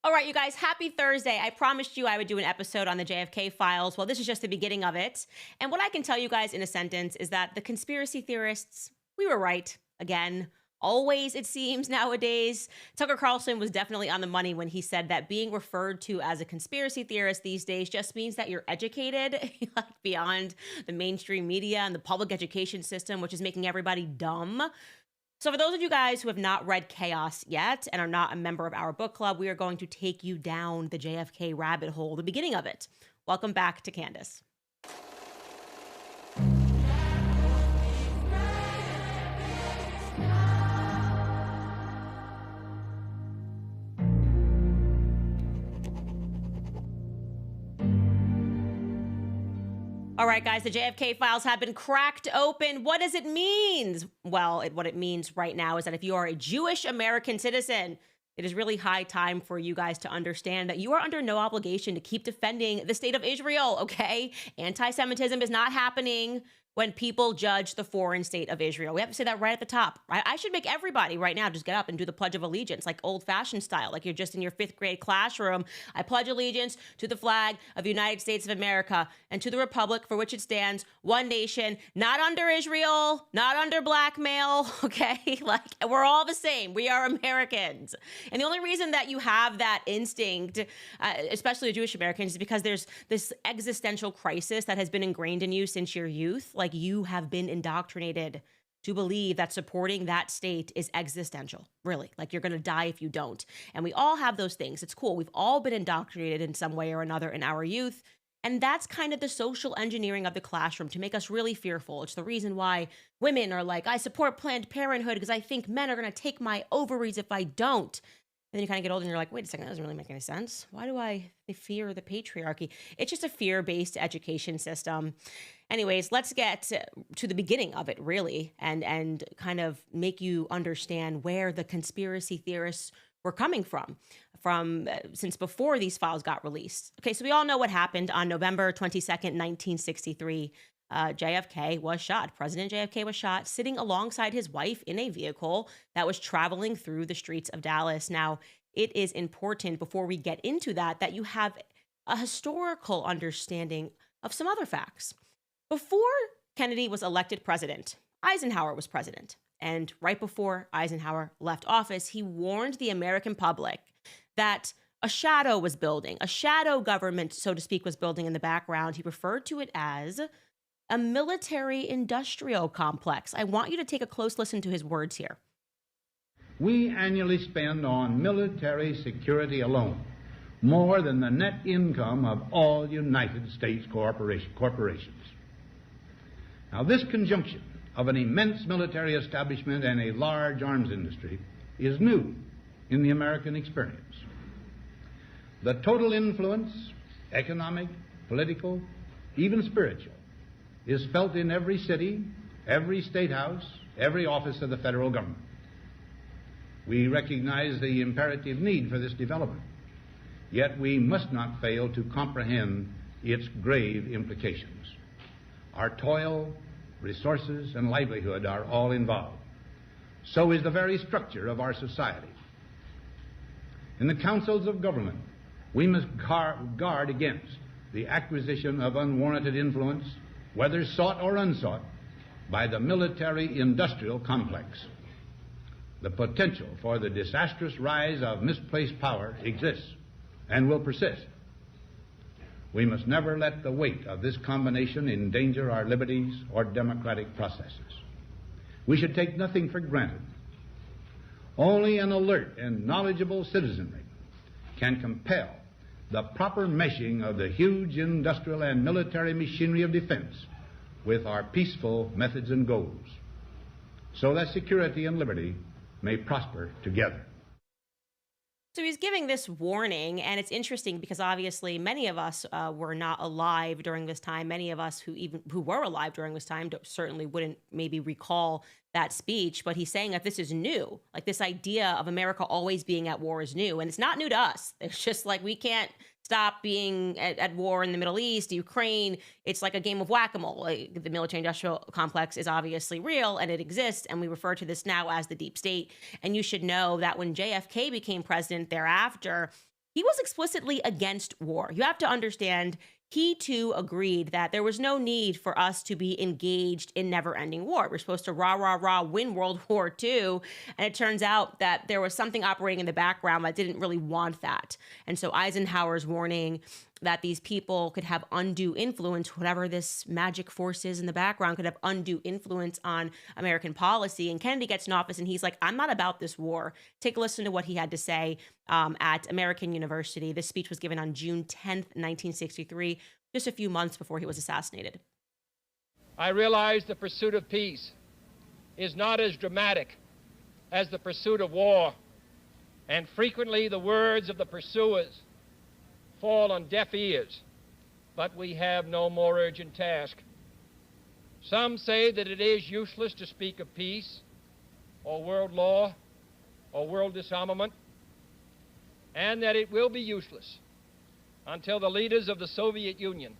All right, you guys, happy Thursday. I promised you I would do an episode on the JFK files. Well, this is just the beginning of it. And what I can tell you guys in a sentence is that the conspiracy theorists, we were right again. Always, it seems, nowadays. Tucker Carlson was definitely on the money when he said that being referred to as a conspiracy theorist these days just means that you're educated, like beyond the mainstream media and the public education system, which is making everybody dumb. So for those of you guys who have not read Chaos yet and are not a member of our book club, we are going to take you down the JFK rabbit hole, the beginning of it. Welcome back to Candace. All right, guys, the JFK files have been cracked open. What does it mean? Well, what it means right now is that if you are a Jewish American citizen, it is really high time for you guys to understand that you are under no obligation to keep defending the state of Israel, okay? Anti-Semitism is not happening when people judge the foreign state of Israel. We have to say that right at the top, right? I should make everybody right now just get up and do the Pledge of Allegiance, like old-fashioned style, like you're just in your fifth grade classroom. I pledge allegiance to the flag of the United States of America and to the republic for which it stands, one nation, not under Israel, not under blackmail, okay? Like, we're all the same. We are Americans. And the only reason that you have that instinct, especially the Jewish Americans, is because there's this existential crisis that has been ingrained in you since your youth. Like, you have been indoctrinated to believe that supporting that state is existential, really. Like, you're going to die if you don't. And we all have those things. It's cool. We've all been indoctrinated in some way or another in our youth. And that's kind of the social engineering of the classroom to make us really fearful. It's the reason why women are like, I support Planned Parenthood because I think men are going to take my ovaries if I don't. And then you kind of get older and you're like, wait a second, that doesn't really make any sense. Why do I fear the patriarchy? It's just a fear-based education system. Anyways, let's get to the beginning of it, really, and kind of make you understand where the conspiracy theorists were coming from since before these files got released. Okay, so we all know what happened on November 22nd, 1963. JFK was shot. President JFK was shot sitting alongside his wife in a vehicle that was traveling through the streets of Dallas. Now, it is important before we get into that you have a historical understanding of some other facts. Before Kennedy was elected president, Eisenhower was president. And right before Eisenhower left office, he warned the American public that a shadow was building. A shadow government, so to speak, was building in the background. He referred to it as a military-industrial complex. I want you to take a close listen to his words here. We annually spend on military security alone more than the net income of all United States corporations. Now, this conjunction of an immense military establishment and a large arms industry is new in the American experience. The total influence, economic, political, even spiritual, is felt in every city, every state house, every office of the federal government. We recognize the imperative need for this development, yet we must not fail to comprehend its grave implications. Our toil, resources, and livelihood are all involved. So is the very structure of our society. In the councils of government, we must guard against the acquisition of unwarranted influence, whether sought or unsought, by the military-industrial complex. The potential for the disastrous rise of misplaced power exists and will persist. We must never let the weight of this combination endanger our liberties or democratic processes. We should take nothing for granted. Only an alert and knowledgeable citizenry can compel the proper meshing of the huge industrial and military machinery of defense with our peaceful methods and goals, so that security and liberty may prosper together. So he's giving this warning, and it's interesting because obviously many of us were not alive during this time. Many of us who were alive during this time certainly wouldn't maybe recall that speech, but he's saying that this is new. Like, this idea of America always being at war is new, and it's not new to us. It's just like we can't stop being at war in the Middle East, Ukraine. It's like a game of whack-a-mole. Like, the military-industrial complex is obviously real and it exists, and we refer to this now as the deep state. And you should know that when JFK became president thereafter, he was explicitly against war. You have to understand, he too agreed that there was no need for us to be engaged in never-ending war. We're supposed to win World War II. And it turns out that there was something operating in the background that didn't really want that. And so Eisenhower's warning that these people could have undue influence, whatever this magic force is in the background, could have undue influence on American policy. And Kennedy gets in office and he's like, I'm not about this war. Take a listen to what he had to say at American University. This speech was given on June 10th, 1963, just a few months before he was assassinated. I realize the pursuit of peace is not as dramatic as the pursuit of war, and frequently the words of the pursuers fall on deaf ears, but we have no more urgent task. Some say that it is useless to speak of peace or world law or world disarmament, and that it will be useless until the leaders of the Soviet Union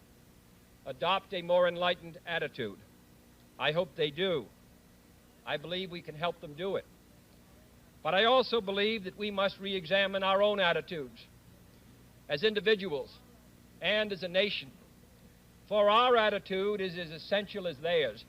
adopt a more enlightened attitude. I hope they do. I believe we can help them do it. But I also believe that we must re-examine our own attitudes as individuals and as a nation, for our attitude is as essential as theirs.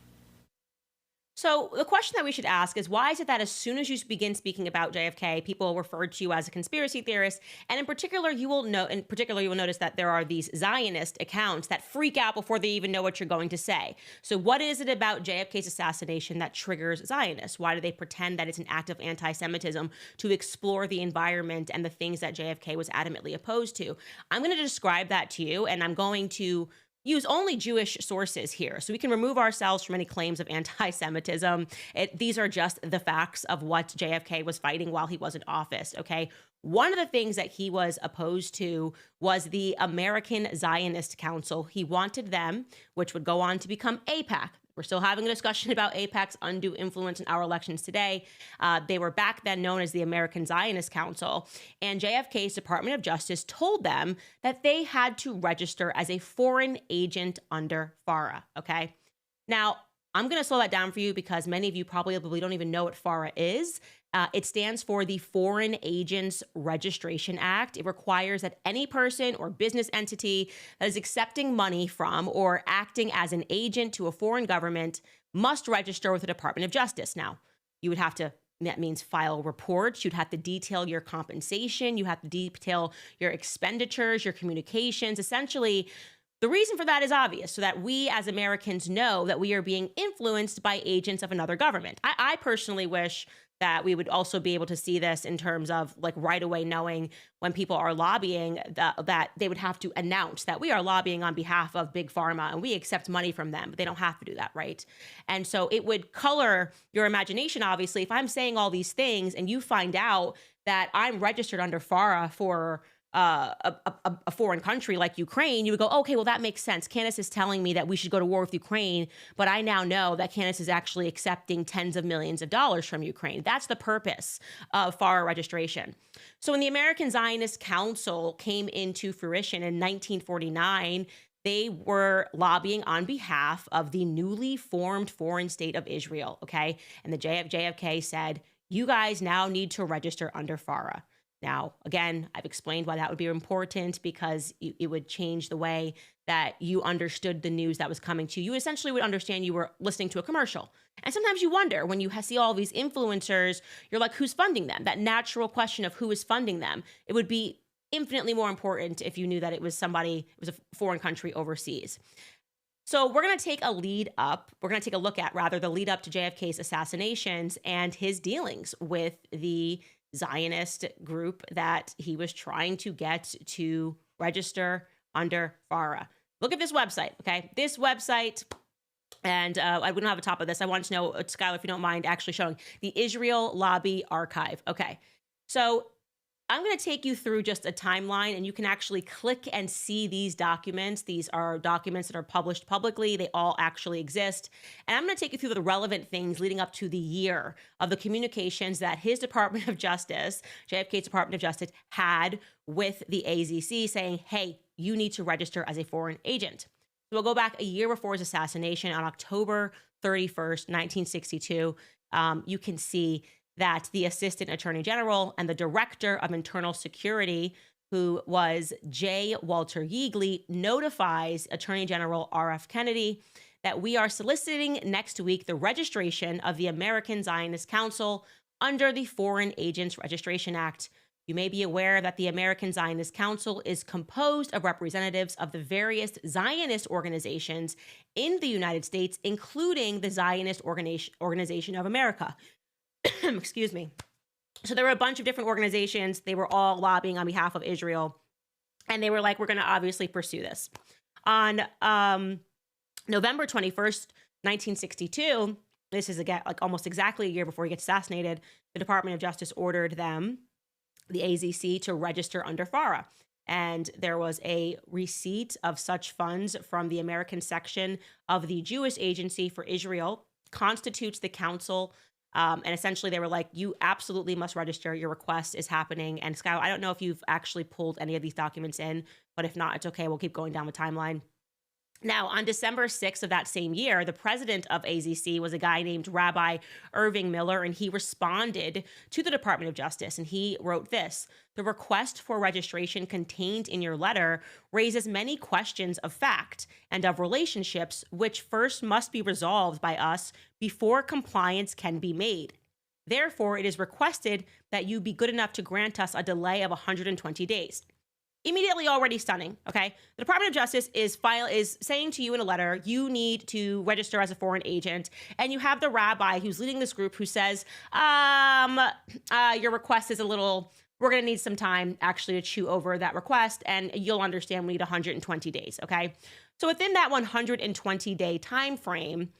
So the question that we should ask is, why is it that as soon as you begin speaking about JFK, people refer to you as a conspiracy theorist? And in particular, you will notice that there are these Zionist accounts that freak out before they even know what you're going to say. So what is it about JFK's assassination that triggers Zionists? Why do they pretend that it's an act of anti-Semitism to explore the environment and the things that JFK was adamantly opposed to? I'm going to describe that to you, and I'm going to use only Jewish sources here, so we can remove ourselves from any claims of anti-Semitism. These are just the facts of what JFK was fighting while he was in office, okay? One of the things that he was opposed to was the American Zionist Council. He wanted them, which would go on to become AIPAC. We're still having a discussion about AIPAC's undue influence in our elections today. They were back then known as the American Zionist Council, and JFK's Department of Justice told them that they had to register as a foreign agent under FARA, okay? Now, I'm going to slow that down for you because many of you probably don't even know what FARA is. It stands for the Foreign Agents Registration Act. It requires that any person or business entity that is accepting money from or acting as an agent to a foreign government must register with the Department of Justice. Now, you would have to, that means file reports. You'd have to detail your compensation. You have to detail your expenditures, your communications. Essentially, the reason for that is obvious, so that we as Americans know that we are being influenced by agents of another government. I personally wish that we would also be able to see this in terms of like right away knowing when people are lobbying that they would have to announce that we are lobbying on behalf of Big Pharma and we accept money from them, but they don't have to do that, right? And so it would color your imagination, obviously, if I'm saying all these things and you find out that I'm registered under FARA for a foreign country like Ukraine, you would go, okay, well, that makes sense. Candace is telling me that we should go to war with Ukraine, but I now know that Candace is actually accepting tens of millions of dollars from Ukraine. That's the purpose of FARA registration. So when the American Zionist Council came into fruition in 1949, they were lobbying on behalf of the newly formed foreign state of Israel, okay? And the JFK said, you guys now need to register under FARA. Now, again, I've explained why that would be important, because it would change the way that you understood the news that was coming to you. You essentially would understand you were listening to a commercial. And sometimes you wonder when you see all these influencers, you're like, who's funding them? That natural question of who is funding them. It would be infinitely more important if you knew that it was a foreign country overseas. So we're going to take a look at the lead up to JFK's assassinations and his dealings with the Zionist group that he was trying to get to register under FARA. Look at this website, okay? This website, and we don't have a top of this. I want to know, Skylar, if you don't mind actually showing the Israel Lobby Archive. Okay, so I'm going to take you through just a timeline, and you can actually click and see these documents. These are documents that are published publicly. They all actually exist. And I'm going to take you through the relevant things leading up to the year of the communications that his Department of Justice, JFK's Department of Justice, had with the AZC saying, hey, you need to register as a foreign agent. So we'll go back a year before his assassination on October 31st, 1962. You can see that the Assistant Attorney General and the Director of Internal Security who was J. Walter Yeagley, notifies Attorney General R.F. Kennedy that we are soliciting next week the registration of the American Zionist Council under the Foreign Agents Registration Act. You may be aware that the American Zionist Council is composed of representatives of the various Zionist organizations in the United States, including the Zionist Organization of America. Excuse me. So there were a bunch of different organizations. They were all lobbying on behalf of Israel. And they were like, we're going to obviously pursue this. On November 21st, 1962, this is again like almost exactly a year before he gets assassinated, the Department of Justice ordered them, the AZC, to register under FARA. And there was a receipt of such funds from the American section of the Jewish Agency for Israel, constitutes the council. And essentially they were like, you absolutely must register. Your request is happening. And Sky, I don't know if you've actually pulled any of these documents in, but if not, it's okay. We'll keep going down the timeline. Now, on December 6th of that same year, the president of AZC was a guy named Rabbi Irving Miller, and he responded to the Department of Justice, and he wrote this: the request for registration contained in your letter raises many questions of fact and of relationships, which first must be resolved by us before compliance can be made. Therefore, it is requested that you be good enough to grant us a delay of 120 days. Immediately already stunning, okay? The Department of Justice is saying to you in a letter, you need to register as a foreign agent, and you have the rabbi who's leading this group who says, your request is a little, we're gonna need some time actually to chew over that request, and you'll understand we need 120 days, okay? So within that 120-day time frame,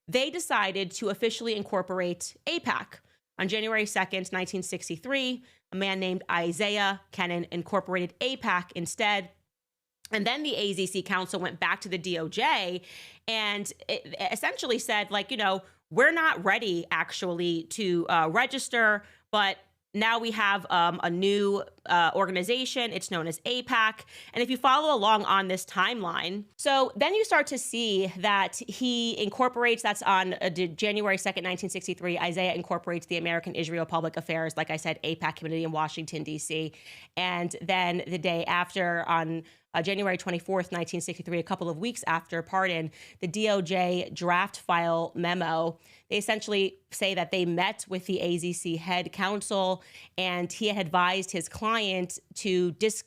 they decided to officially incorporate AIPAC. On January 2nd, 1963, a man named Isaiah Kennan incorporated AIPAC instead. And then the AZC Council went back to the DOJ and it essentially said, like, you know, we're not ready actually to register, but now we have a new organization. It's known as AIPAC. And if you follow along on this timeline, so then you start to see that he incorporates, that's on January 2nd, 1963, Isaiah incorporates the American Israel Public Affairs, like I said, AIPAC committee in Washington, D.C. And then the day after, on January 24th, 1963, a couple of weeks after pardon, the DOJ draft file memo, they essentially say that they met with the AZC head counsel and he had advised his client to just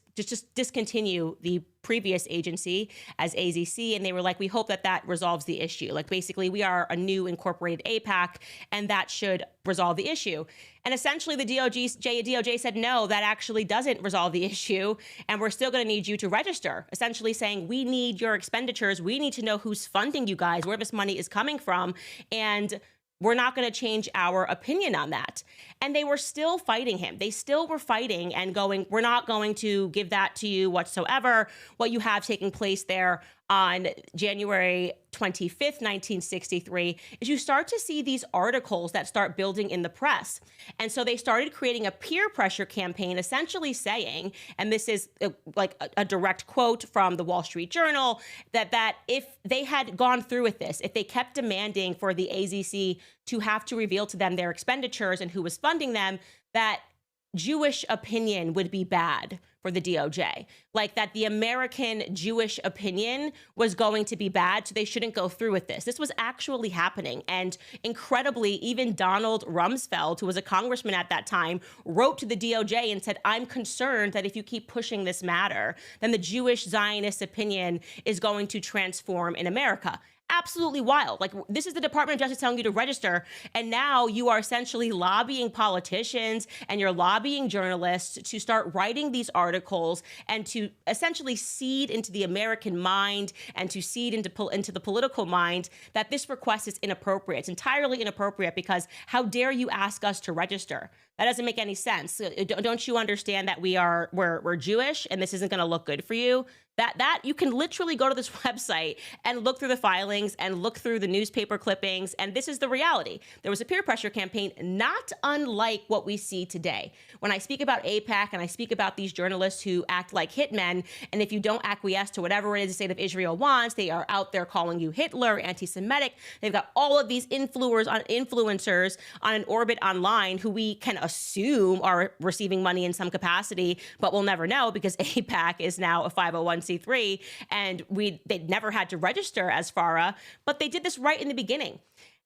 discontinue the previous agency as AZC. And they were like, we hope that that resolves the issue. Like, basically, we are a new incorporated AIPAC and that should resolve the issue. And essentially the DOJ said, no, that actually doesn't resolve the issue. And we're still going to need you to register, essentially saying, we need your expenditures. We need to know who's funding you guys, where this money is coming from. And we're not going to change our opinion on that. And they were still fighting him. They still were fighting and going, we're not going to give that to you whatsoever. What you have taking place there on January 25th, 1963, is you start to see these articles that start building in the press. And so they started creating a peer pressure campaign, essentially saying, and this is like a direct quote from the Wall Street Journal, that if they had gone through with this, if they kept demanding for the AZC to have to reveal to them their expenditures and who was funding them, that Jewish opinion would be bad for the DOJ, like that the American Jewish opinion was going to be bad, so they shouldn't go through with this. This was actually happening. And incredibly, even Donald Rumsfeld, who was a congressman at that time, wrote to the DOJ and said, I'm concerned that if you keep pushing this matter, then the Jewish Zionist opinion is going to transform in America. Absolutely wild. Like, this is the Department of Justice telling you to register, and now you are essentially lobbying politicians and you're lobbying journalists to start writing these articles and to essentially seed into the American mind and to seed into the political mind that this request is inappropriate. It's entirely inappropriate because how dare you ask us to register? That doesn't make any sense. Don't you understand that we're Jewish and this isn't going to look good for you? That you can literally go to this website and look through the filings and look through the newspaper clippings, and this is the reality. There was a peer pressure campaign not unlike what we see today. When I speak about AIPAC and I speak about these journalists who act like hitmen, and if you don't acquiesce to whatever it is the state of Israel wants, they are out there calling you Hitler, anti-Semitic. They've got all of these influencers on an orbit online who we can assume are receiving money in some capacity, but we'll never know because AIPAC is now a 501c3 and they never had to register as FARA, but they did this right in the beginning.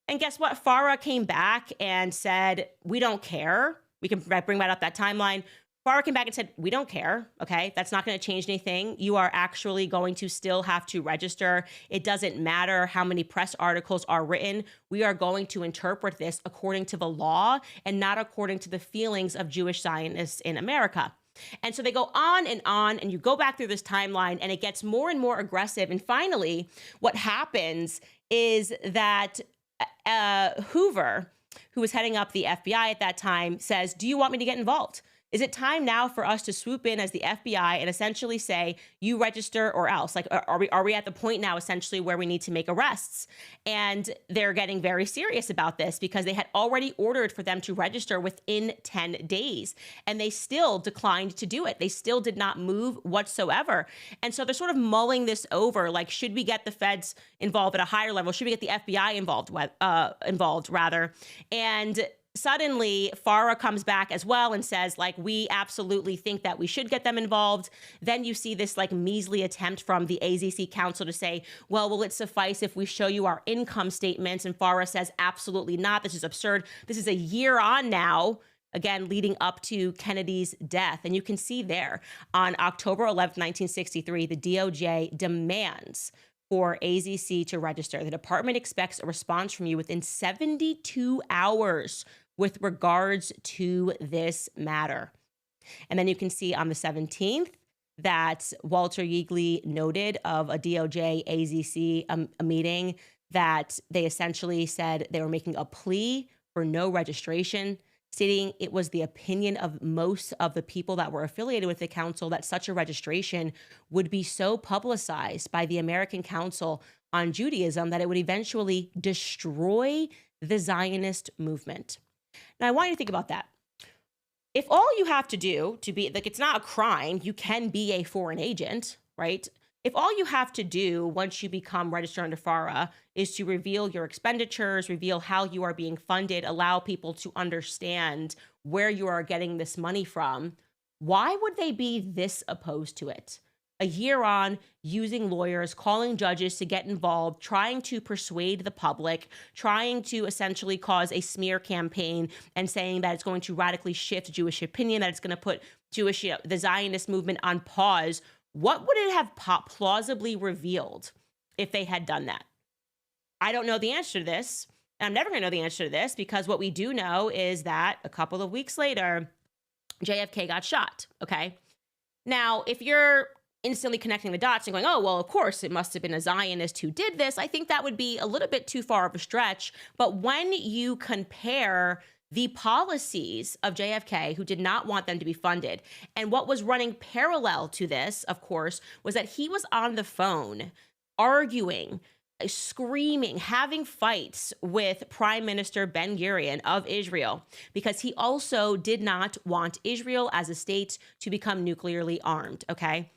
And guess what? FARA came back and said, we don't care. We can bring that up, that timeline. FARA came back and said, we don't care, okay? That's not going to change anything. You are actually going to still have to register. It doesn't matter how many press articles are written. We are going to interpret this according to the law and not according to the feelings of Jewish Zionists in America. And so they go on, and you go back through this timeline, and it gets more and more aggressive. And finally, what happens is that Hoover, who was heading up the FBI at that time, says, do you want me to get involved? Is it time now for us to swoop in as the FBI and essentially say, you register or else? Like, are we at the point now essentially where we need to make arrests? And they're getting very serious about this because they had already ordered for them to register within 10 days. And they still declined to do it. They still did not move whatsoever. And so they're sort of mulling this over, like, should we get the feds involved at a higher level? Should we get the FBI involved rather? And suddenly, FARA comes back as well and says, like, we absolutely think that we should get them involved. Then you see this like measly attempt from the AZC Council to say, well, will it suffice if we show you our income statements? And FARA says, absolutely not. This is absurd. This is a year on now, again, leading up to Kennedy's death. And you can see there on October 11th, 1963, the DOJ demands for AZC to register. The department expects a response from you within 72 hours with regards to this matter. And then you can see on the 17th that Walter Yeagley noted of a DOJ AZC a meeting that they essentially said they were making a plea for no registration, stating it was the opinion of most of the people that were affiliated with the council that such a registration would be so publicized by the American Council on Judaism that it would eventually destroy the Zionist movement. Now, I want you to think about that. If all you have to do to be, like, it's not a crime, you can be a foreign agent, right? If all you have to do once you become registered under FARA is to reveal your expenditures, reveal how you are being funded, allow people to understand where you are getting this money from, why would they be this opposed to it? A year on, using lawyers, calling judges to get involved, trying to persuade the public, trying to essentially cause a smear campaign and saying that it's going to radically shift Jewish opinion, that it's going to put the Zionist movement on pause. What would it have plausibly revealed if they had done that? I don't know the answer to this. I'm never going to know the answer to this because what we do know is that a couple of weeks later, JFK got shot, okay? Now, if you're instantly connecting the dots and going, oh, well, of course, it must have been a Zionist who did this, I think that would be a little bit too far of a stretch. But when you compare the policies of JFK, who did not want them to be funded, and what was running parallel to this, of course, was that he was on the phone arguing, screaming, having fights with Prime Minister Ben-Gurion of Israel, because he also did not want Israel as a state to become nuclearly armed, okay?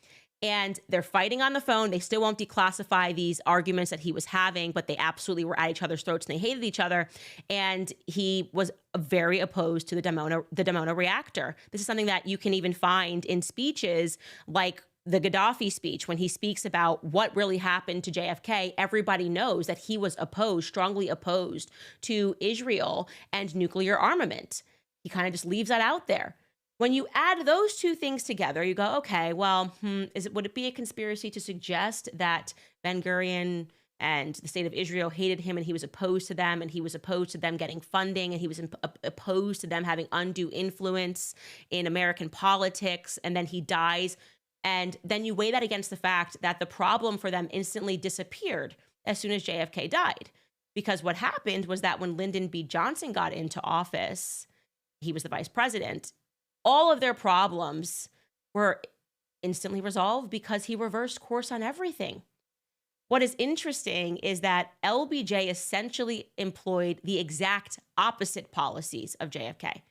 And they're fighting on the phone. They still won't declassify these arguments that he was having, but they absolutely were at each other's throats and they hated each other. And he was very opposed to the Dimona reactor. This is something that you can even find in speeches like the Gaddafi speech. When he speaks about what really happened to JFK, everybody knows that he was opposed, strongly opposed to Israel and nuclear armament. He kind of just leaves that out there. When you add those two things together, you go, okay, well, would it be a conspiracy to suggest that Ben-Gurion and the state of Israel hated him and he was opposed to them and he was opposed to them getting funding and he was opposed to them having undue influence in American politics, and then he dies? And then you weigh that against the fact that the problem for them instantly disappeared as soon as JFK died. Because what happened was that when Lyndon B. Johnson got into office, he was the vice president, all of their problems were instantly resolved because he reversed course on everything. What is interesting is that LBJ essentially employed the exact opposite policies of JFK.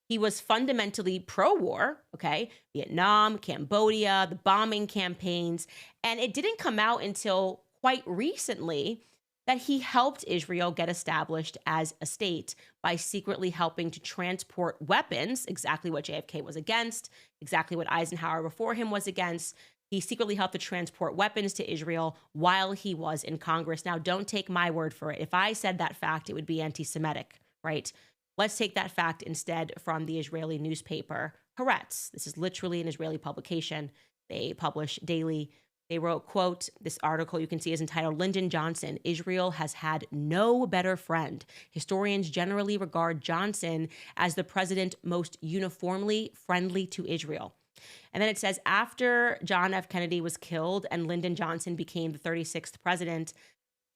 He was fundamentally pro-war, okay? Vietnam, Cambodia, the bombing campaigns. And it didn't come out until quite recently that he helped Israel get established as a state by secretly helping to transport weapons, exactly what JFK was against, exactly what Eisenhower before him was against. He secretly helped to transport weapons to Israel while he was in Congress. Now, don't take my word for it. If I said that fact, it would be anti-Semitic, right? Let's take that fact instead from the Israeli newspaper Haaretz. This is literally an Israeli publication. They publish daily. They wrote, quote, this article you can see is entitled, Lyndon Johnson, Israel has had no better friend. Historians generally regard Johnson as the president most uniformly friendly to Israel. And then it says, after John F. Kennedy was killed and Lyndon Johnson became the 36th president,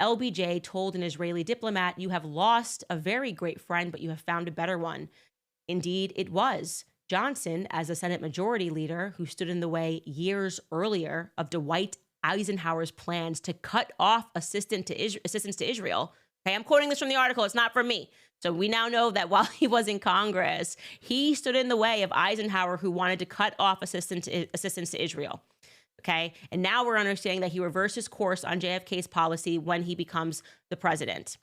LBJ told an Israeli diplomat, you have lost a very great friend, but you have found a better one. Indeed, it was. Johnson, as a Senate Majority Leader who stood in the way years earlier of Dwight Eisenhower's plans to cut off assistance to Israel. Okay, I'm quoting this from the article. It's not from me. So we now know that while he was in Congress, he stood in the way of Eisenhower, who wanted to cut off assistance to Israel. Okay, and now we're understanding that he reversed his course on JFK's policy when he becomes the president.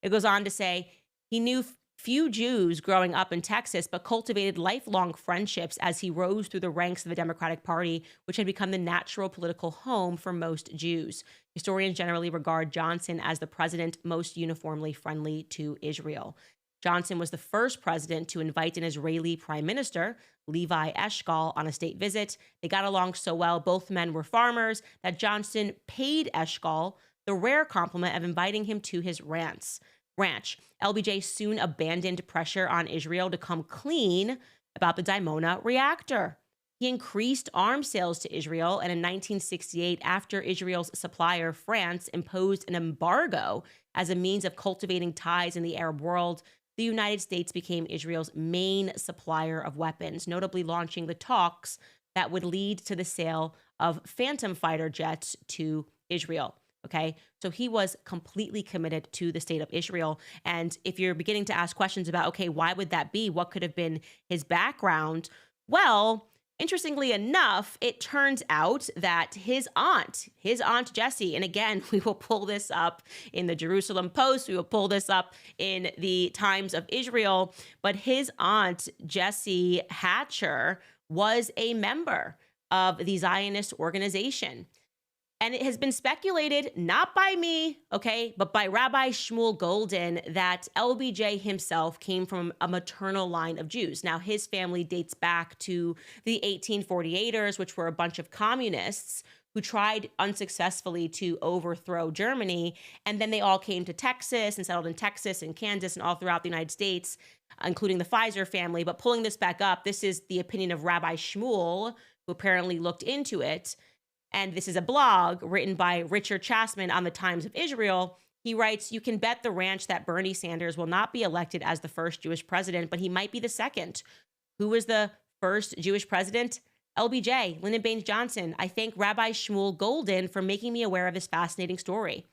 It goes on to say he knew few Jews growing up in Texas, but cultivated lifelong friendships as he rose through the ranks of the Democratic Party, which had become the natural political home for most Jews. Historians generally regard Johnson as the president most uniformly friendly to Israel. Johnson was the first president to invite an Israeli prime minister, Levi Eshkol, on a state visit. They got along so well, both men were farmers, that Johnson paid Eshkol the rare compliment of inviting him to his ranch. LBJ soon abandoned pressure on Israel to come clean about the Dimona reactor. He increased arms sales to Israel, and in 1968, after Israel's supplier, France, imposed an embargo as a means of cultivating ties in the Arab world, the United States became Israel's main supplier of weapons, notably launching the talks that would lead to the sale of Phantom fighter jets to Israel. Okay, so he was completely committed to the state of Israel. And if you're beginning to ask questions about, okay, why would that be? What could have been his background? Well, interestingly enough, it turns out that his aunt Jessie, and again, we will pull this up in the Jerusalem Post, we will pull this up in the Times of Israel, but his aunt Jessie Hatcher was a member of the Zionist organization. And it has been speculated, not by me, okay, but by Rabbi Shmuel Golden, that LBJ himself came from a maternal line of Jews. Now, his family dates back to the 1848ers, which were a bunch of communists who tried unsuccessfully to overthrow Germany. And then they all came to Texas and settled in Texas and Kansas and all throughout the United States, including the Pfizer family. But pulling this back up, this is the opinion of Rabbi Shmuel, who apparently looked into it. And this is a blog written by Richard Chasman on the Times of Israel. He writes, you can bet the ranch that Bernie Sanders will not be elected as the first Jewish president, but he might be the second. Who was the first Jewish president? LBJ, Lyndon Baines Johnson. I thank Rabbi Shmuel Golden for making me aware of this fascinating story.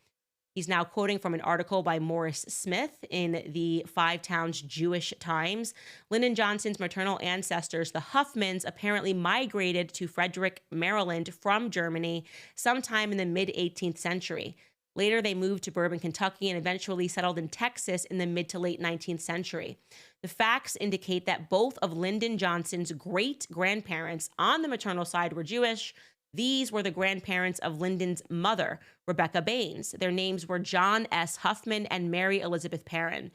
He's now quoting from an article by Morris Smith in the Five Towns Jewish Times. Lyndon Johnson's maternal ancestors, the Huffmans, apparently migrated to Frederick, Maryland from Germany sometime in the mid-18th century. Later, they moved to Bourbon, Kentucky, and eventually settled in Texas in the mid to late 19th century. The facts indicate that both of Lyndon Johnson's great-grandparents on the maternal side were Jewish. These were the grandparents of Lyndon's mother, Rebecca Baines. Their names were John S. Huffman and Mary Elizabeth Perrin.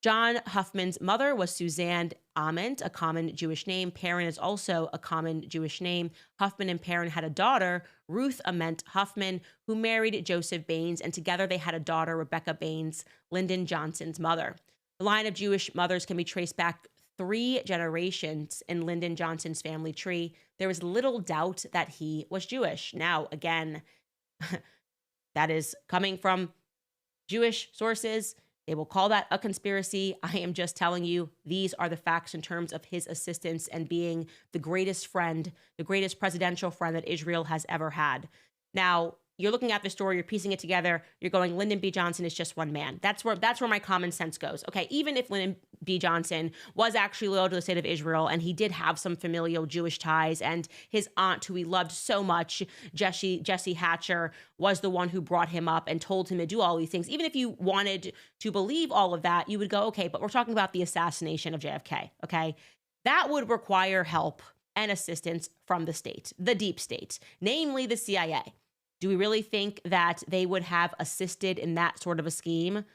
John Huffman's mother was Suzanne Ament, a common Jewish name. Perrin is also a common Jewish name. Huffman and Perrin had a daughter, Ruth Ament Huffman, who married Joseph Baines, and together they had a daughter, Rebecca Baines, Lyndon Johnson's mother. The line of Jewish mothers can be traced back 3 generations in Lyndon Johnson's family tree. There was little doubt that he was Jewish. Now, again, that is coming from Jewish sources. They will call that a conspiracy. I am just telling you, these are the facts in terms of his assistance and being the greatest friend, the greatest presidential friend that Israel has ever had. Now, you're looking at the story, you're piecing it together, you're going, Lyndon B. Johnson is just one man. That's where my common sense goes. Okay, even if Lyndon B. Johnson was actually loyal to the state of Israel and he did have some familial Jewish ties, and his aunt, who he loved so much, Jessie Hatcher, was the one who brought him up and told him to do all these things. Even if you wanted to believe all of that, you would go, okay, but we're talking about the assassination of JFK, okay? That would require help and assistance from the state, the deep state, namely the CIA. Do we really think that they would have assisted in that sort of a scheme?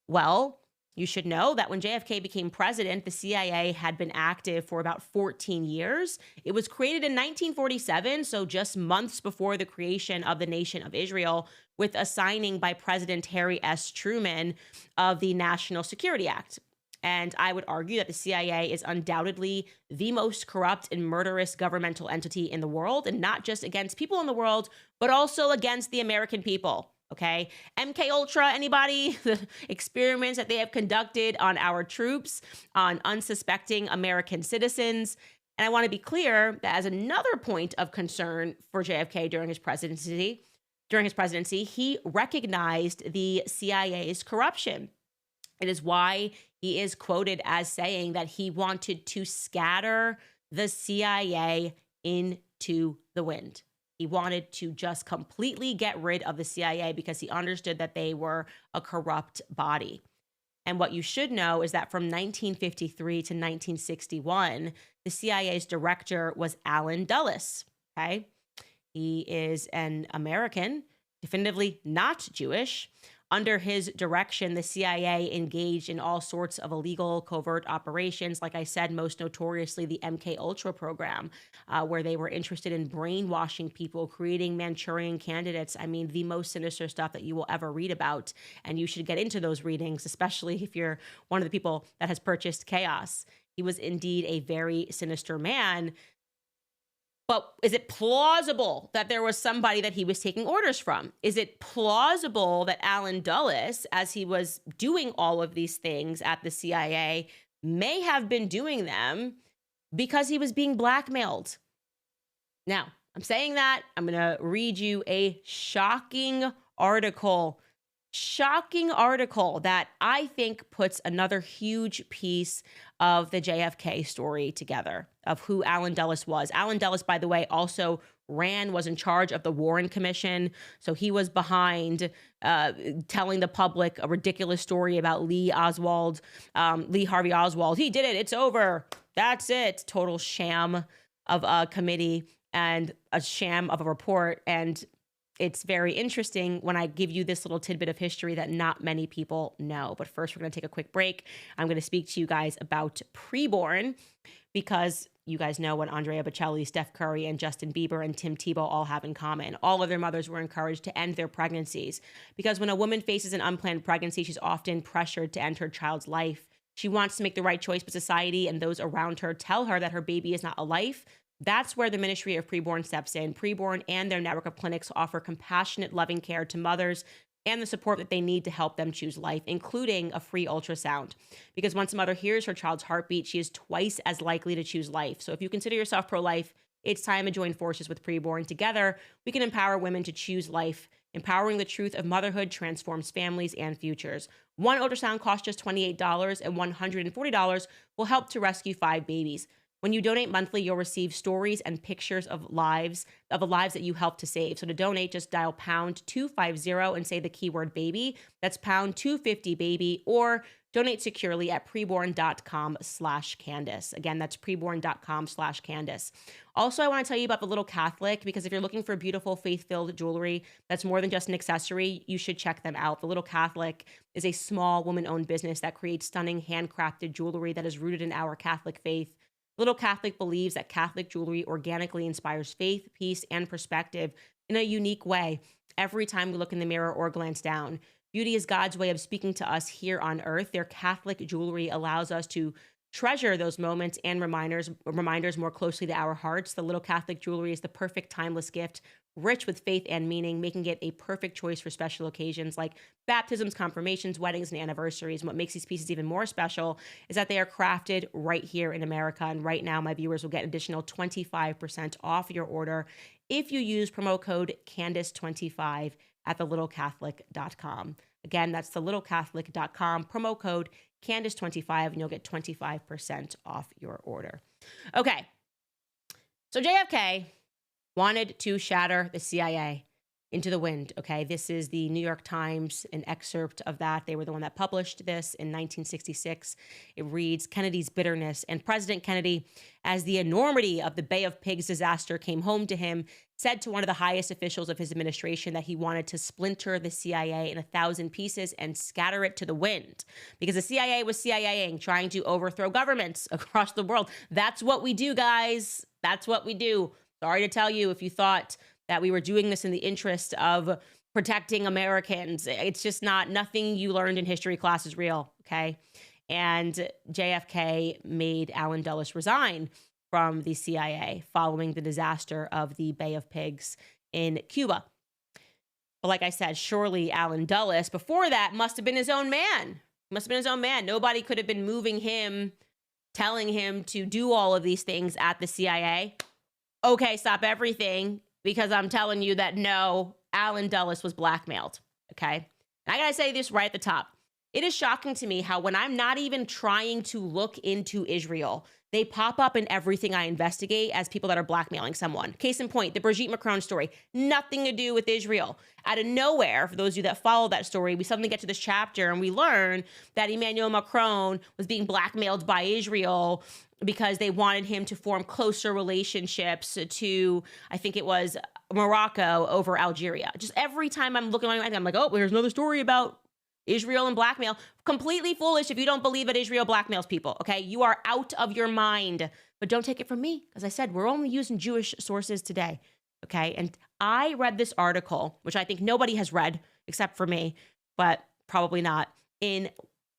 Well, you should know that when JFK became president, the CIA had been active for about 14 years. It was created in 1947, so just months before the creation of the Nation of Israel, with a signing by President Harry S. Truman of the National Security Act. And I would argue that the CIA is undoubtedly the most corrupt and murderous governmental entity in the world, and not just against people in the world, but also against the American people. Okay, MK Ultra, anybody? The experiments that they have conducted on our troops, on unsuspecting American citizens. And I want to be clear that as another point of concern for JFK during his presidency, he recognized the CIA's corruption. It is why he is quoted as saying that he wanted to scatter the CIA into the wind. He wanted to just completely get rid of the CIA because he understood that they were a corrupt body. And what you should know is that from 1953 to 1961, the CIA's director was Allen Dulles, okay? He is an American, definitively not Jewish. Under his direction, the CIA engaged in all sorts of illegal covert operations. Like I said, most notoriously the MK Ultra program, where they were interested in brainwashing people, creating Manchurian candidates. I mean, the most sinister stuff that you will ever read about. And you should get into those readings, especially if you're one of the people that has purchased Chaos. He was indeed a very sinister man. But is it plausible that there was somebody that he was taking orders from? Is it plausible that Allen Dulles, as he was doing all of these things at the CIA, may have been doing them because he was being blackmailed? Now, I'm saying that. I'm going to read you a shocking article that I think puts another huge piece of the JFK story together, of who Allen Dulles was. Allen Dulles, by the way, also was in charge of the Warren Commission. So he was behind telling the public a ridiculous story about Lee Harvey Oswald. He did it. It's over. That's it. Total sham of a committee and a sham of a report. And it's very interesting when I give you this little tidbit of history that not many people know. But first, we're going to take a quick break. I'm going to speak to you guys about preborn, because you guys know what Andrea Bocelli, Steph Curry, and Justin Bieber and Tim Tebow all have in common. All of their mothers were encouraged to end their pregnancies, because when a woman faces an unplanned pregnancy, she's often pressured to end her child's life. She wants to make the right choice, but society and those around her tell her that her baby is not a life. That's where the Ministry of Preborn steps in. Preborn and their network of clinics offer compassionate, loving care to mothers and the support that they need to help them choose life, including a free ultrasound. Because once a mother hears her child's heartbeat, she is twice as likely to choose life. So if you consider yourself pro-life, it's time to join forces with Preborn. Together, we can empower women to choose life. Empowering the truth of motherhood transforms families and futures. One ultrasound costs just $28, and $140 will help to rescue 5 babies. When you donate monthly, you'll receive stories and pictures of the lives that you help to save. So to donate, just dial #250 and say the keyword baby. That's #250 baby, or donate securely at preborn.com/Candace. Again, that's preborn.com/Candace. Also, I want to tell you about The Little Catholic, because if you're looking for beautiful faith-filled jewelry that's more than just an accessory, you should check them out. The Little Catholic is a small woman-owned business that creates stunning handcrafted jewelry that is rooted in our Catholic faith. Little Catholic believes that Catholic jewelry organically inspires faith, peace, and perspective in a unique way every time we look in the mirror or glance down. Beauty is God's way of speaking to us here on earth. Their Catholic jewelry allows us to treasure those moments and reminders more closely to our hearts. The Little Catholic jewelry is the perfect timeless gift, rich with faith and meaning, making it a perfect choice for special occasions like baptisms, confirmations, weddings, and anniversaries. And what makes these pieces even more special is that they are crafted right here in America. And right now, my viewers will get an additional 25% off your order if you use promo code Candace25 at thelittlecatholic.com. Again, that's thelittlecatholic.com, promo code Candace25, and you'll get 25% off your order. Okay, so JFK wanted to shatter the CIA into the wind, okay? This is the New York Times, an excerpt of that. They were the one that published this in 1966. It reads, Kennedy's bitterness, and President Kennedy, as the enormity of the Bay of Pigs disaster came home to him, said to one of the highest officials of his administration that he wanted to splinter the CIA in 1,000 pieces and scatter it to the wind, because the CIA was CIAing, trying to overthrow governments across the world. That's what we do, guys. That's what we do. Sorry to tell you if you thought that we were doing this in the interest of protecting Americans. It's just not, nothing you learned in history class is real, okay? And JFK made Allen Dulles resign from the CIA following the disaster of the Bay of Pigs in Cuba. But like I said, surely Allen Dulles, before that, must have been his own man. Must have been his own man. Nobody could have been moving him, telling him to do all of these things at the CIA. Okay, stop everything, because I'm telling you that no, Allen Dulles was blackmailed, okay? And I gotta say this right at the top. It is shocking to me how when I'm not even trying to look into Israel, they pop up in everything I investigate as people that are blackmailing someone. Case in point, the Brigitte Macron story, nothing to do with Israel. Out of nowhere, for those of you that follow that story, we suddenly get to this chapter and we learn that Emmanuel Macron was being blackmailed by Israel because they wanted him to form closer relationships to, I think it was Morocco over Algeria. Just every time I'm looking, I'm like, oh, there's another story about Israel and blackmail. Completely foolish if you don't believe that Israel blackmails people, okay? You are out of your mind. But don't take it from me. As I said, we're only using Jewish sources today, okay? And I read this article, which I think nobody has read except for me, but probably not, in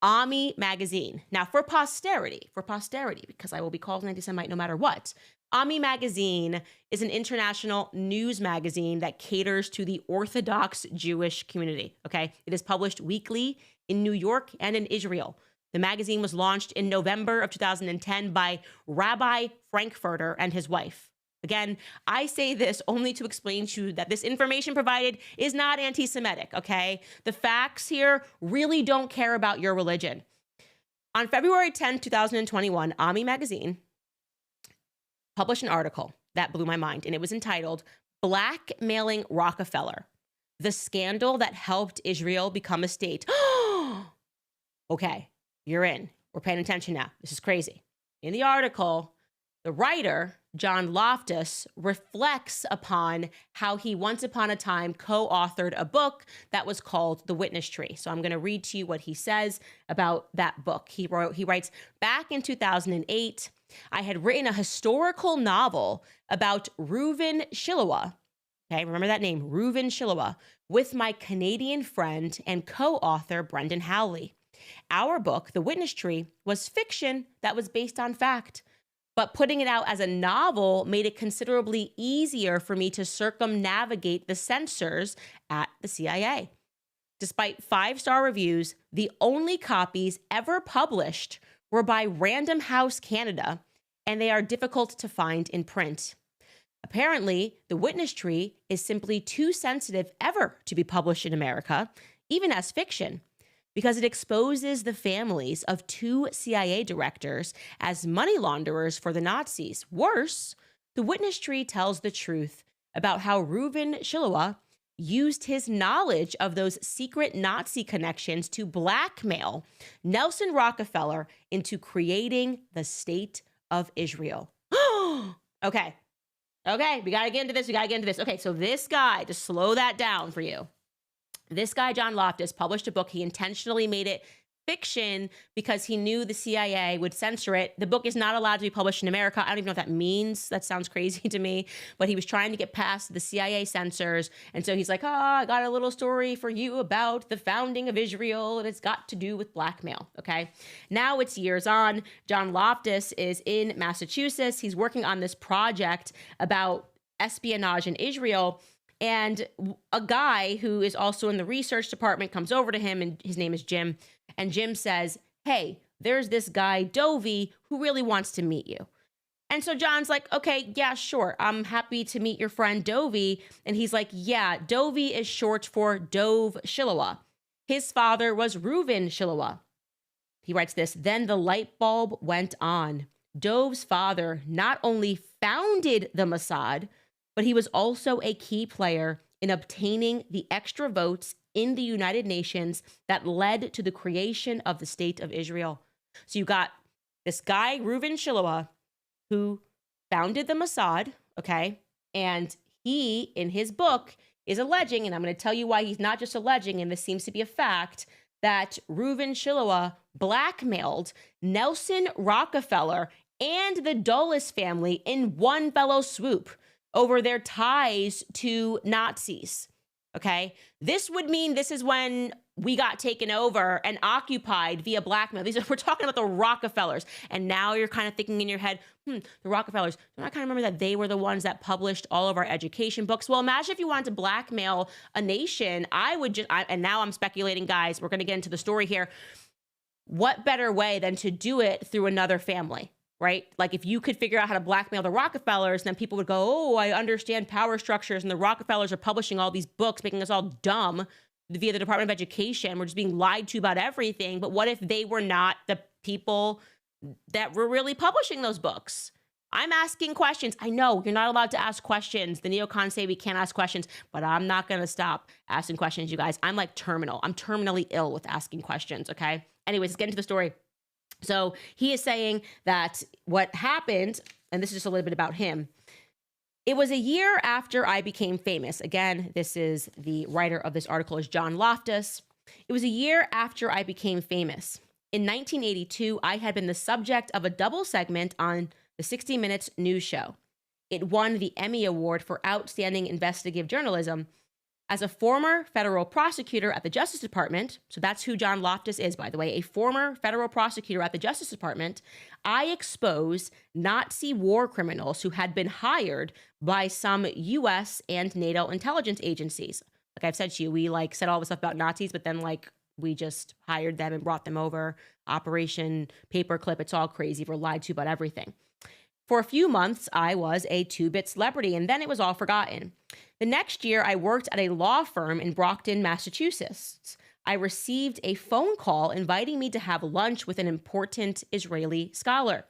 Ami magazine. Now, for posterity, because I will be called an anti-Semite no matter what, Ami magazine is an international news magazine that caters to the Orthodox Jewish community, okay? It is published weekly in New York and in Israel. The magazine was launched in November of 2010 by Rabbi Frankfurter and his wife. Again, I say this only to explain to you that this information provided is not anti-Semitic, okay? The facts here really don't care about your religion. On February 10, 2021, Ami magazine published an article that blew my mind, and it was entitled, Blackmailing Rockefeller, the Scandal That Helped Israel Become a State. Okay, you're in. We're paying attention now. This is crazy. In the article, the writer, John Loftus, reflects upon how he once upon a time co-authored a book that was called The Witness Tree. So I'm going to read to you what he says about that book. He writes, back in 2008, I had written a historical novel about Reuven Shiloah. Okay, remember that name, Reuven Shiloah, with my Canadian friend and co-author Brendan Howley. Our book, The Witness Tree, was fiction that was based on fact. But putting it out as a novel made it considerably easier for me to circumnavigate the censors at the CIA. Despite 5-star reviews, the only copies ever published were by Random House Canada, and they are difficult to find in print. Apparently, The Witness Tree is simply too sensitive ever to be published in America, even as fiction, because it exposes the families of 2 CIA directors as money launderers for the Nazis. Worse, The Witness Tree tells the truth about how Reuven Shiloah used his knowledge of those secret Nazi connections to blackmail Nelson Rockefeller into creating the State of Israel. Okay, we gotta get into this. Okay, so this guy, to slow that down for you, this guy, John Loftus, published a book. He intentionally made it fiction because he knew the CIA would censor it. The book is not allowed to be published in America. I don't even know what that means. That sounds crazy to me. But he was trying to get past the CIA censors. And so he's like, I got a little story for you about the founding of Israel, and it's got to do with blackmail. Okay. Now it's years on. John Loftus is in Massachusetts. He's working on this project about espionage in Israel. And a guy who is also in the research department comes over to him, and his name is Jim. And Jim says, hey, there's this guy, Dovey, who really wants to meet you. And so John's like, okay, yeah, sure. I'm happy to meet your friend Dovey. And he's like, yeah, Dovey is short for Dov Shiloah. His father was Reuven Shiloah. He writes this, then the light bulb went on. Dov's father not only founded the Mossad, but he was also a key player in obtaining the extra votes in the United Nations that led to the creation of the State of Israel. So you got this guy, Reuven Shiloah, who founded the Mossad, okay? And he, in his book, is alleging, and I'm going to tell you why he's not just alleging, and this seems to be a fact, that Reuven Shiloah blackmailed Nelson Rockefeller and the Dulles family in one fell swoop over their ties to Nazis, okay? This would mean this is when we got taken over and occupied via blackmail. We're talking about the Rockefellers. And now you're kind of thinking in your head, the Rockefellers, don't I kind of remember that they were the ones that published all of our education books? Well, imagine if you wanted to blackmail a nation, and now I'm speculating, guys, we're gonna get into the story here. What better way than to do it through another family? Right? Like if you could figure out how to blackmail the Rockefellers, then people would go, oh, I understand power structures, and the Rockefellers are publishing all these books, making us all dumb via the Department of Education. We're just being lied to about everything. But what if they were not the people that were really publishing those books? I'm asking questions. I know you're not allowed to ask questions. The neocons say we can't ask questions, but I'm not going to stop asking questions, you guys. I'm like terminal. I'm terminally ill with asking questions, okay? Anyways, let's get into the story. So he is saying that what happened, and this is just a little bit about him, it was a year after I became famous. Again, this is the writer of this article is John Loftus. It was a year after I became famous. In 1982, I had been the subject of a double segment on the 60 Minutes news show. It won the Emmy Award for Outstanding Investigative Journalism. As a former federal prosecutor at the Justice Department, so that's who John Loftus is, by the way, a former federal prosecutor at the Justice Department, I exposed Nazi war criminals who had been hired by some U.S. and NATO intelligence agencies. Like I've said to you, we said all this stuff about Nazis, but then we just hired them and brought them over. Operation Paperclip, it's all crazy. We're lied to about everything. For a few months, I was a two-bit celebrity, and then it was all forgotten. The next year, I worked at a law firm in Brockton, Massachusetts. I received a phone call inviting me to have lunch with an important Israeli scholar.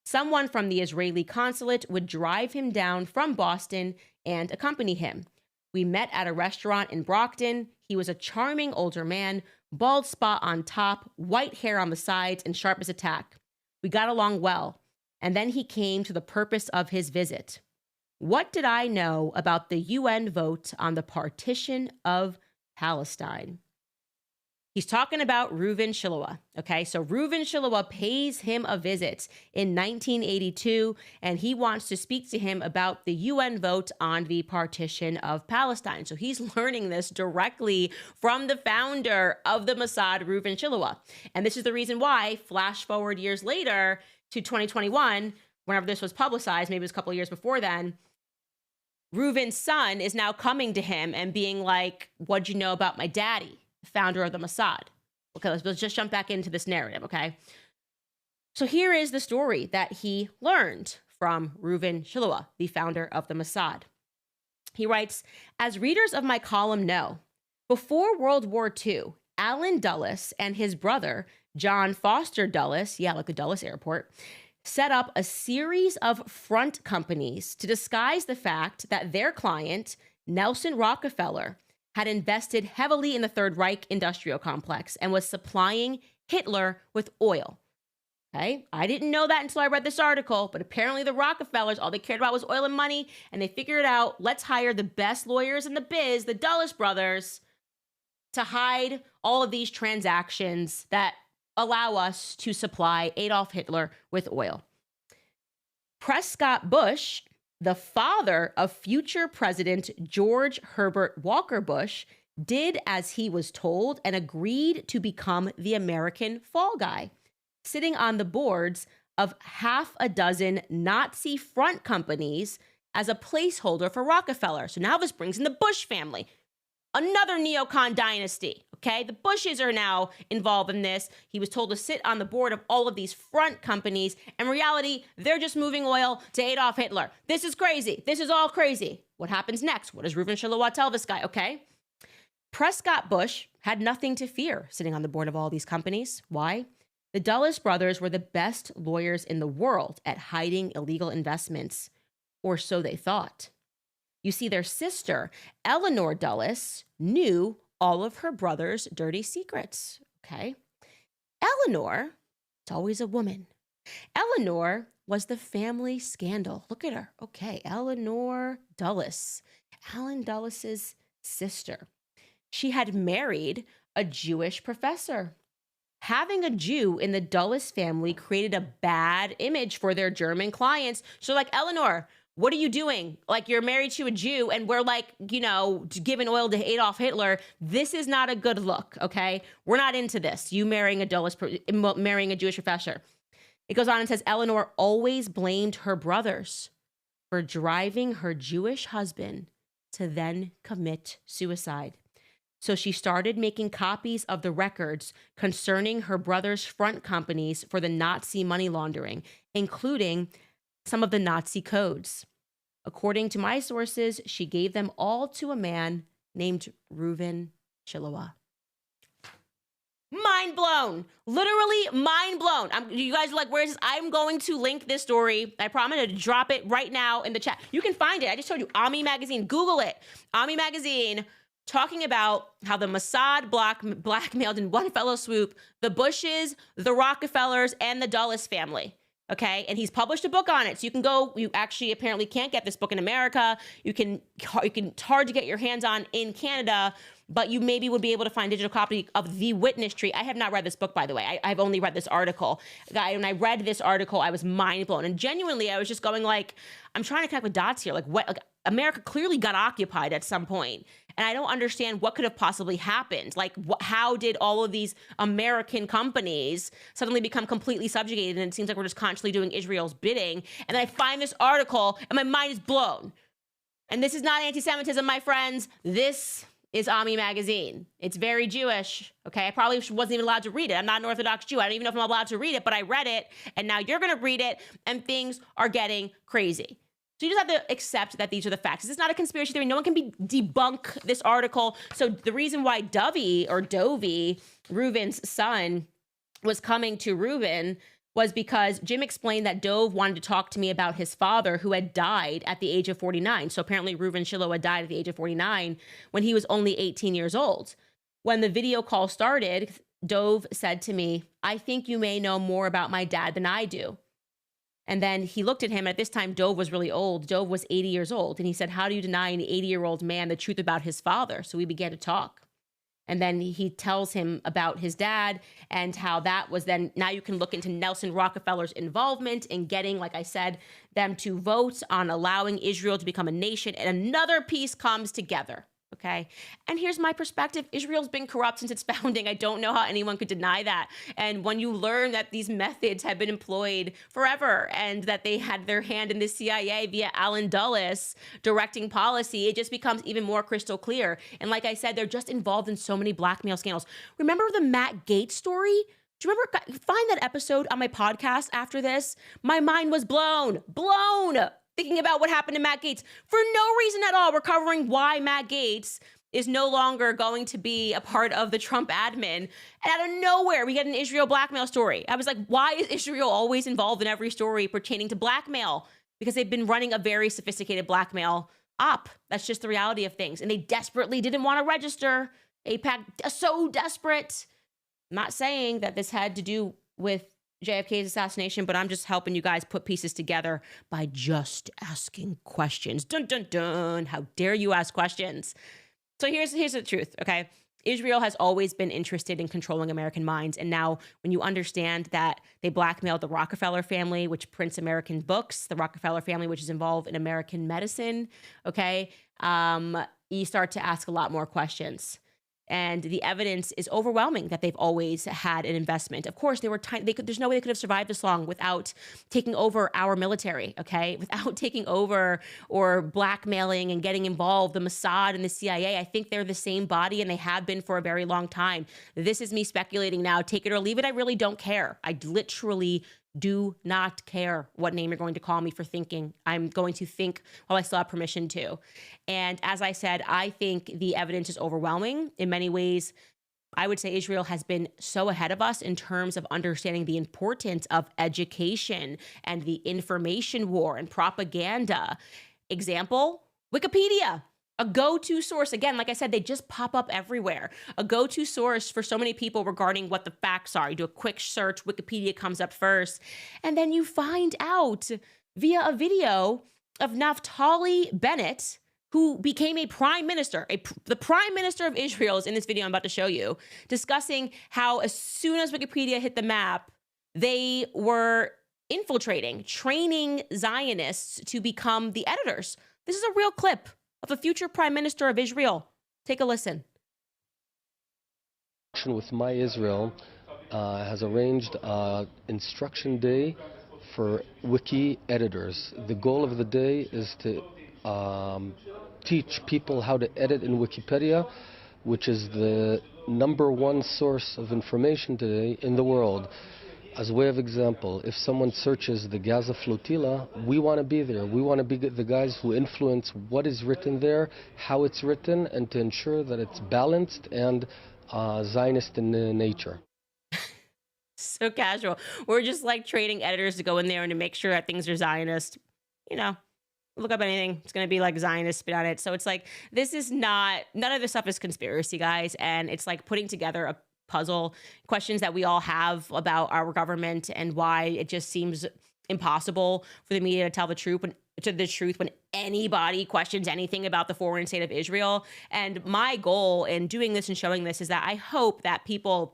Someone from the Israeli consulate would drive him down from Boston and accompany him. We met at a restaurant in Brockton. He was a charming older man, bald spot on top, white hair on the sides, and sharp as a tack. We got along well. And then he came to the purpose of his visit. What did I know about the UN vote on the partition of Palestine? He's talking about Reuven Shiloah, okay? So Reuven Shiloah pays him a visit in 1982, and he wants to speak to him about the UN vote on the partition of Palestine. So he's learning this directly from the founder of the Mossad, Reuven Shiloah. And this is the reason why, flash forward years later to 2021, whenever this was publicized, maybe it was a couple of years before then, Reuven's son is now coming to him and being like, what'd you know about my daddy, the founder of the Mossad? Okay, let's just jump back into this narrative, okay? So here is the story that he learned from Reuven Shiloah, the founder of the Mossad. He writes, as readers of my column know, before World War II, Allen Dulles and his brother, John Foster Dulles, yeah, like the Dulles Airport, set up a series of front companies to disguise the fact that their client, Nelson Rockefeller, had invested heavily in the Third Reich industrial complex and was supplying Hitler with oil. Okay, I didn't know that until I read this article, but apparently the Rockefellers, all they cared about was oil and money, and they figured out, let's hire the best lawyers in the biz, the Dulles brothers, to hide all of these transactions that allow us to supply Adolf Hitler with oil. Prescott Bush, the father of future President George Herbert Walker Bush, did as he was told and agreed to become the American fall guy, sitting on the boards of half a dozen Nazi front companies as a placeholder for Rockefeller. So now this brings in the Bush family, another neocon dynasty, okay? The Bushes are now involved in this. He was told to sit on the board of all of these front companies. In reality, they're just moving oil to Adolf Hitler. This is crazy. This is all crazy. What happens next? What does Reuven Shiloah tell this guy, okay? Prescott Bush had nothing to fear sitting on the board of all these companies. Why? The Dulles brothers were the best lawyers in the world at hiding illegal investments, or so they thought. You see, their sister, Eleanor Dulles, knew all of her brother's dirty secrets, okay? Eleanor, it's always a woman. Eleanor was the family scandal. Look at her. Okay, Eleanor Dulles, Alan Dulles' sister. She had married a Jewish professor. Having a Jew in the Dulles family created a bad image for their German clients. So like, Eleanor, what are you doing? Like, you're married to a Jew and we're like, giving oil to Adolf Hitler. This is not a good look, okay? We're not into this. You marrying a Jewish professor. It goes on and says, Eleanor always blamed her brothers for driving her Jewish husband to then commit suicide. So she started making copies of the records concerning her brother's front companies for the Nazi money laundering, including some of the Nazi codes. According to my sources, she gave them all to a man named Reuven Shiloah. Mind blown. Literally mind blown. You guys are like, where is this? I'm going to link this story. I promise to drop it right now in the chat. You can find it. I just told you, Ami Magazine. Google it. Ami Magazine, talking about how the Mossad blackmailed in one fell swoop the Bushes, the Rockefellers, and the Dulles family. Okay, and he's published a book on it. So you can go, you actually apparently can't get this book in America. It's hard to get your hands on in Canada, but you maybe would be able to find a digital copy of The Witness Tree. I have not read this book, by the way. I've only read this article. When I read this article, I was mind blown. And genuinely, I was just going like, I'm trying to connect with dots here. Like, America clearly got occupied at some point. And I don't understand what could have possibly happened. Like, how did all of these American companies suddenly become completely subjugated? And it seems like we're just constantly doing Israel's bidding. And then I find this article and my mind is blown. And this is not anti-Semitism, my friends. This is Ami Magazine. It's very Jewish, okay? I probably wasn't even allowed to read it. I'm not an Orthodox Jew. I don't even know if I'm allowed to read it, but I read it. And now you're going to read it and things are getting crazy. So you just have to accept that these are the facts. This is not a conspiracy theory. No one can debunk this article. So the reason why Dovey, Reuven's son, was coming to Reuven was because Jim explained that Dove wanted to talk to me about his father, who had died at the age of 49. So apparently Reuven Shiloah died at the age of 49 when he was only 18 years old. When the video call started, Dove said to me, I think you may know more about my dad than I do. And then he looked at him. At this time, Dove was really old. Dove was 80 years old. And he said, how do you deny an 80-year-old man the truth about his father? So we began to talk. And then he tells him about his dad and how that was then, now you can look into Nelson Rockefeller's involvement in getting, like I said, them to vote on allowing Israel to become a nation. And another piece comes together. Okay. And here's my perspective. Israel's been corrupt since its founding. I don't know how anyone could deny that. And when you learn that these methods have been employed forever and that they had their hand in the CIA via Alan Dulles directing policy, it just becomes even more crystal clear. And like I said, they're just involved in so many blackmail scandals. Remember the Matt Gaetz story? Do you remember? Find that episode on my podcast after this. My mind was blown. Thinking about what happened to Matt Gaetz for no reason at all. We're covering why Matt Gaetz is no longer going to be a part of the Trump admin. And out of nowhere, we get an Israel blackmail story. I was like, why is Israel always involved in every story pertaining to blackmail? Because they've been running a very sophisticated blackmail op. That's just the reality of things. And they desperately didn't want to register. AIPAC, so desperate. I'm not saying that this had to do with JFK's assassination, but I'm just helping you guys put pieces together by just asking questions. Dun, dun, dun. How dare you ask questions? So here's the truth, okay? Israel has always been interested in controlling American minds. And now, when you understand that they blackmailed the Rockefeller family, which prints American books, the Rockefeller family, which is involved in American medicine, okay, you start to ask a lot more questions. And the evidence is overwhelming that they've always had an investment. Of course, they were there's no way they could have survived this long without taking over our military, okay? Without taking over or blackmailing and getting involved, the Mossad and the CIA. I think they're the same body and they have been for a very long time. This is me speculating now. Take it or leave it. I really don't care. I literally do not care what name you're going to call me for thinking. I'm going to think while I still have permission to. And as I said, I think the evidence is overwhelming. In many ways, I would say Israel has been so ahead of us in terms of understanding the importance of education and the information war and propaganda. Example, Wikipedia. A go-to source. Again, like I said, they just pop up everywhere. A go-to source for so many people regarding what the facts are. You do a quick search, Wikipedia comes up first, and then you find out via a video of Naftali Bennett, who became a prime minister. The prime minister of Israel is in this video I'm about to show you, discussing how as soon as Wikipedia hit the map, they were infiltrating, training Zionists to become the editors. This is a real clip of a future prime minister of Israel. Take a listen. With My Israel has arranged instruction day for wiki editors. The goal of the day is to teach people how to edit in Wikipedia, which is the #1 source of information today in the world. As a way of example, if someone searches the Gaza flotilla, we want to be there. We want to be the guys who influence what is written there, how it's written, and to ensure that it's balanced and Zionist in nature. So casual. We're just like trading editors to go in there and to make sure that things are Zionist. You know, look up anything, it's going to be like Zionist spit on it. So it's like, this is not, none of this stuff is conspiracy, guys. And it's like putting together a puzzle, questions that we all have about our government and why it just seems impossible for the media to tell the truth when anybody questions anything about the foreign state of Israel. And my goal in doing this and showing this is that I hope that people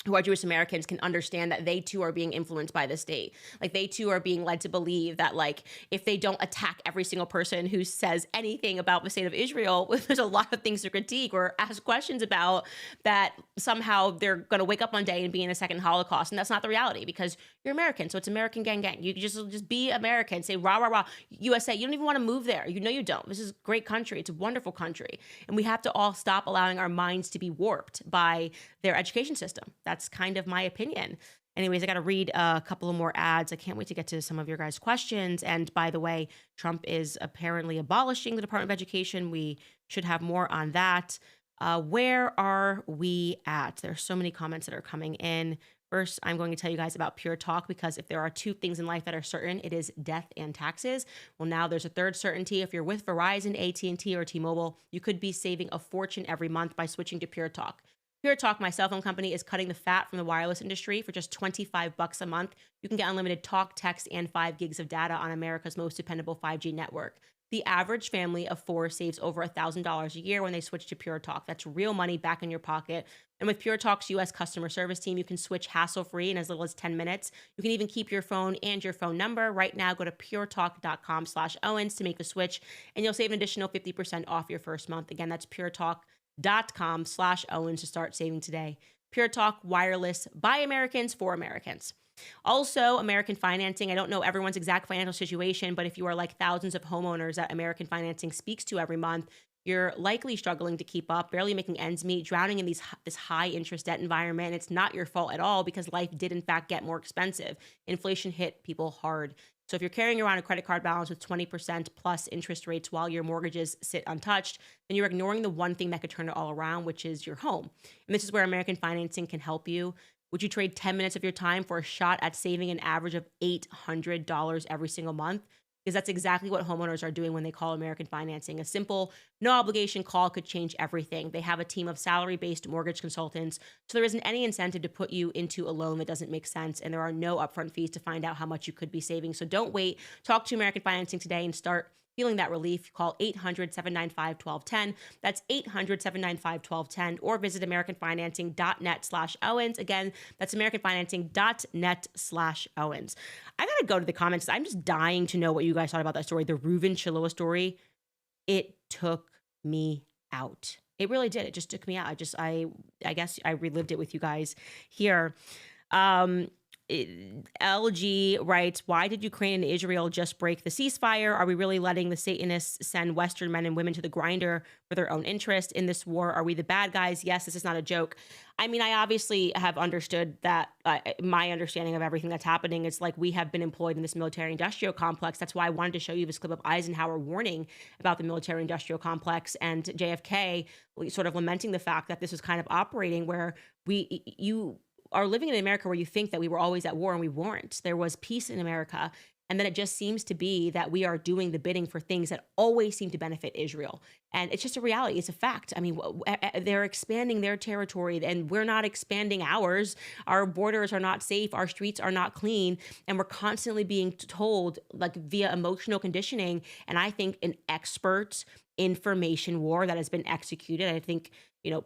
who are Jewish Americans can understand that they too are being influenced by the state. Like they too are being led to believe that like if they don't attack every single person who says anything about the state of Israel, there's a lot of things to critique or ask questions about, that somehow they're going to wake up one day and be in a second Holocaust. And that's not the reality, because you're American. So it's American gang gang. You just be American, say rah, rah, rah, USA. You don't even want to move there. You know you don't. This is a great country. It's a wonderful country. And we have to all stop allowing our minds to be warped by their education system. That's kind of my opinion. Anyways, I got to read a couple of more ads. I can't wait to get to some of your guys' questions. And by the way, Trump is apparently abolishing the Department of Education. We should have more on that. Where are we at? There's so many comments that are coming in. First, I'm going to tell you guys about Pure Talk, because if there are two things in life that are certain, it is death and taxes. Well, now there's a third certainty. If you're with Verizon, AT&T, or T-Mobile, you could be saving a fortune every month by switching to Pure Talk. Pure Talk, my cell phone company, is cutting the fat from the wireless industry. For just $25 a month, you can get unlimited talk, text, and 5 gigs of data on America's most dependable 5G network. The average family of 4 saves over $1,000 a year when they switch to Pure Talk. That's real money back in your pocket. And with Pure Talk's U.S. customer service team, you can switch hassle-free in as little as 10 minutes. You can even keep your phone and your phone number. Right now, go to puretalk.com/Owens to make the switch, and you'll save an additional 50% off your first month. Again, that's puretalk.com/Owens to start saving today. Pure Talk, wireless by Americans for Americans. Also, American Financing. I don't know everyone's exact financial situation, but if you are like thousands of homeowners that American Financing speaks to every month, you're likely struggling to keep up, barely making ends meet, drowning in this high interest debt environment. And it's not your fault at all, because life did in fact get more expensive. Inflation hit people hard. So if you're carrying around a credit card balance with 20% plus interest rates while your mortgages sit untouched, then you're ignoring the one thing that could turn it all around, which is your home. And this is where American Financing can help you. Would you trade 10 minutes of your time for a shot at saving an average of $800 every single month? Because that's exactly what homeowners are doing when they call American Financing. A simple, no obligation call could change everything. They have a team of salary-based mortgage consultants, so there isn't any incentive to put you into a loan that doesn't make sense, and there are no upfront fees to find out how much you could be saving. So don't wait. Talk to American Financing today and start feeling that relief, call 800-795-1210. That's 800-795-1210, or visit americanfinancing.net/Owens. Again, that's americanfinancing.net/Owens. I gotta go to the comments. I'm just dying to know what you guys thought about that story. The Reuven Chiloa story. It took me out. It really did. It just took me out. I guess I relived it with you guys here. LG writes, why did Ukraine and Israel just break the ceasefire? Are we really letting the Satanists send Western men and women to the grinder for their own interest in this war? Are we the bad guys? Yes, this is not a joke. I mean, I obviously have understood that my understanding of everything that's happening is like we have been employed in this military-industrial complex. That's why I wanted to show you this clip of Eisenhower warning about the military-industrial complex, and JFK sort of lamenting the fact that this was kind of operating where you are living in America where you think that we were always at war, and we weren't. There was peace in America. And then it just seems to be that we are doing the bidding for things that always seem to benefit Israel. And it's just a reality. It's a fact. I mean, they're expanding their territory and we're not expanding ours. Our borders are not safe. Our streets are not clean. And we're constantly being told, like via emotional conditioning, and I think an expert information war that has been executed. I think,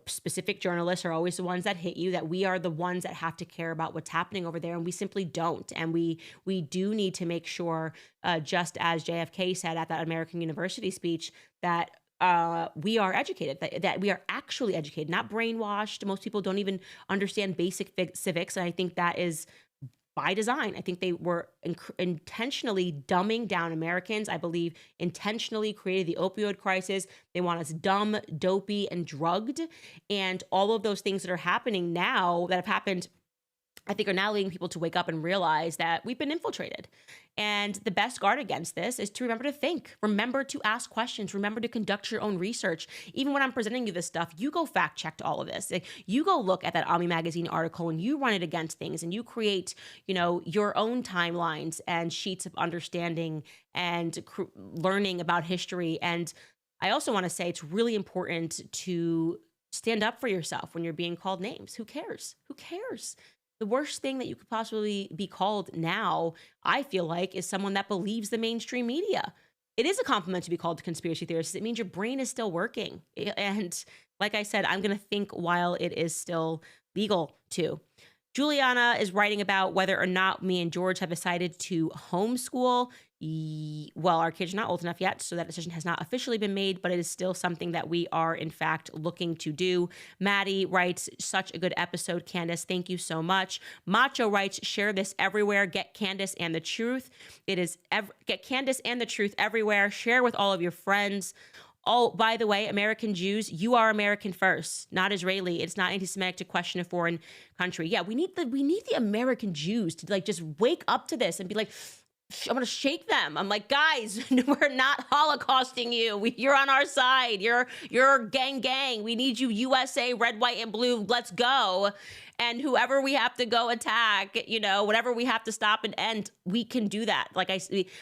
specific journalists are always the ones that hit you, that we are the ones that have to care about what's happening over there. And we simply don't. And we do need to make sure, just as JFK said at that American University speech, that we are educated, that we are actually educated, not brainwashed. Most people don't even understand basic civics. And I think that is by design. I think they were intentionally dumbing down Americans. I believe intentionally created the opioid crisis. They want us dumb, dopey, and drugged. And all of those things that are happening now, that have happened, I think, are now leading people to wake up and realize that we've been infiltrated. And the best guard against this is to remember to think, remember to ask questions, remember to conduct your own research. Even when I'm presenting you this stuff, you go fact check all of this. You go look at that Ami Magazine article and you run it against things, and you create, your own timelines and sheets of understanding and learning about history. And I also want to say it's really important to stand up for yourself when you're being called names. Who cares? Who cares? The worst thing that you could possibly be called now, I feel like, is someone that believes the mainstream media. It is a compliment to be called a conspiracy theorist. It means your brain is still working. And like I said, I'm going to think while it is still legal to. Juliana is writing about whether or not me and George have decided to homeschool. Well, our kids are not old enough yet, so that decision has not officially been made, but it is still something that we are, in fact, looking to do. Maddie writes, such a good episode, Candace. Thank you so much. Macho writes, share this everywhere. Get Candace and the truth. Get Candace and the truth everywhere. Share with all of your friends. Oh, by the way, American Jews, you are American first, not Israeli. It's not anti-Semitic to question a foreign country. Yeah, we need the American Jews to just wake up to this and be like, I'm going to shake them. I'm like, guys, we're not Holocausting you. You're on our side. You're gang. We need you, USA, red, white, and blue. Let's go. And whoever we have to go attack, whatever we have to stop and end, we can do that.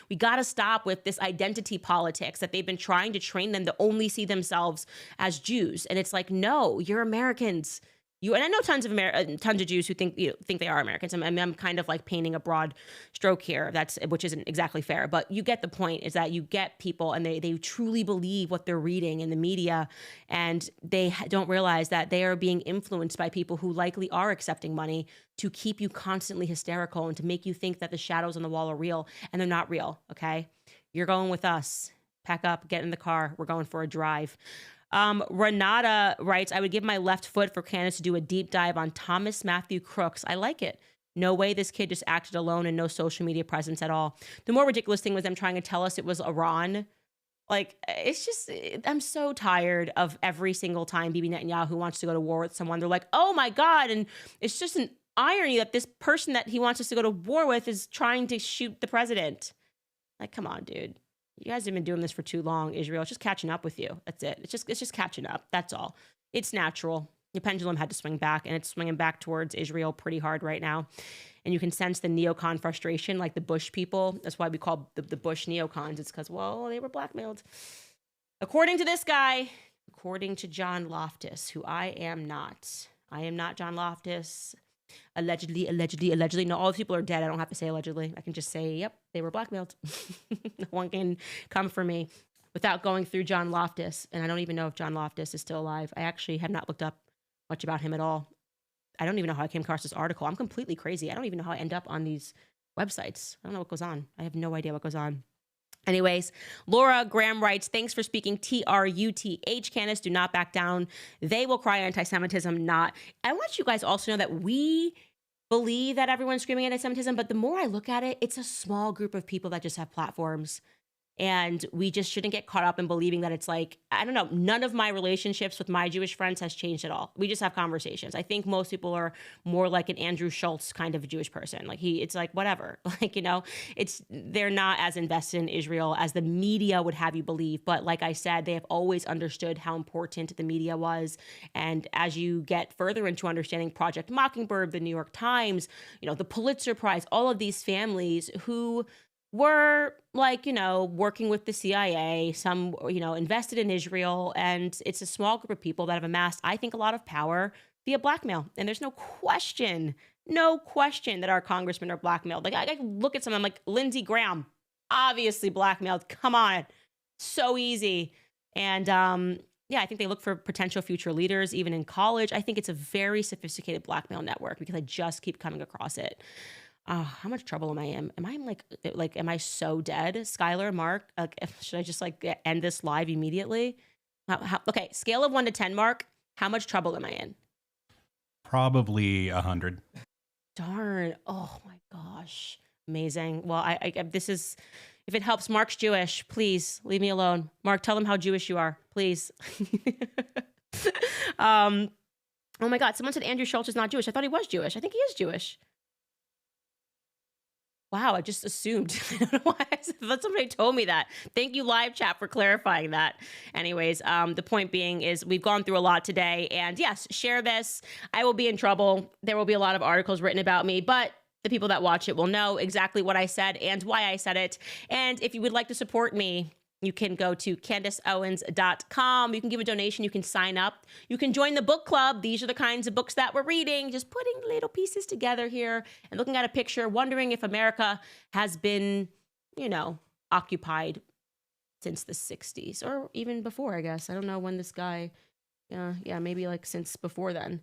We got to stop with this identity politics that they've been trying to train them to only see themselves as Jews. And it's like, no, you're Americans. And I know tons of Jews who think they are Americans. I'm kind of like painting a broad stroke here, which isn't exactly fair, but you get the point. Is that you get people and they truly believe what they're reading in the media, and they don't realize that they are being influenced by people who likely are accepting money to keep you constantly hysterical and to make you think that the shadows on the wall are real, and they're not real. Okay, you're going with us. Pack up, get in the car. We're going for a drive. Renata writes, I would give my left foot for Candace to do a deep dive on Thomas Matthew Crooks. I like it. No way this kid just acted alone and no social media presence at all. The more ridiculous thing was them trying to tell us it was Iran. It's just, I'm so tired of every single time Bibi Netanyahu wants to go to war with someone. They're like, oh my God. And it's just an irony that this person that he wants us to go to war with is trying to shoot the president. Like, come on, dude. You guys have been doing this for too long, Israel. It's just catching up with you. That's it. It's just catching up. That's all. It's natural. The pendulum had to swing back, and it's swinging back towards Israel pretty hard right now. And you can sense the neocon frustration, like the Bush people. That's why we call the Bush neocons. It's because, well, they were blackmailed. According to this guy, according to John Loftus, who I am not. I am not John Loftus. Allegedly. No, all these people are dead. I don't have to say allegedly. I can just say, yep, they were blackmailed. No one can come for me without going through John Loftus. And I don't even know if John Loftus is still alive. I actually have not looked up much about him at all. I don't even know how I came across this article. I'm completely crazy. I don't even know how I end up on these websites. I don't know what goes on. I have no idea what goes on. Anyways, Laura Graham writes, thanks for speaking TRUTH. Candace, do not back down. They will cry anti-Semitism, not. I want you guys also to know that we believe that everyone's screaming anti-Semitism, but the more I look at it, it's a small group of people that just have platforms. And we just shouldn't get caught up in believing that it's like, I don't know, none of my relationships with my Jewish friends has changed at all. We just have conversations. I think most people are more like an Andrew Schultz kind of Jewish person. Like it's like, whatever, like, they're not as invested in Israel as the media would have you believe. But like I said, they have always understood how important the media was. And as you get further into understanding Project Mockingbird, the New York Times, the Pulitzer Prize, all of these families who were working with the CIA, some, invested in Israel. And it's a small group of people that have amassed, I think, a lot of power via blackmail. And there's no question that our congressmen are blackmailed. Like I look at someone, I'm like, Lindsey Graham, obviously blackmailed. Come on. So easy. And I think they look for potential future leaders, even in college. I think it's a very sophisticated blackmail network because I just keep coming across it. How much trouble am I in? Am I am I so dead? Skylar, Mark, should I just end this live immediately? Okay, scale of 1 to 10, Mark, how much trouble am I in? Probably 100. Darn. Oh my gosh. Amazing. Well, this is, if it helps, Mark's Jewish. Please leave me alone. Mark, tell them how Jewish you are, please. Oh my God. Someone said Andrew Schultz is not Jewish. I thought he was Jewish. I think he is Jewish. Wow, I just assumed. I don't know why. But somebody told me that. Thank you, live chat, for clarifying that. Anyways, the point being is we've gone through a lot today. And yes, share this. I will be in trouble. There will be a lot of articles written about me, but the people that watch it will know exactly what I said and why I said it. And if you would like to support me, you can go to CandaceOwens.com. You can give a donation. You can sign up. You can join the book club. These are the kinds of books that we're reading, just putting little pieces together here and looking at a picture, wondering if America has been, occupied since the 60s or even before, I guess. I don't know when this guy, maybe since before then.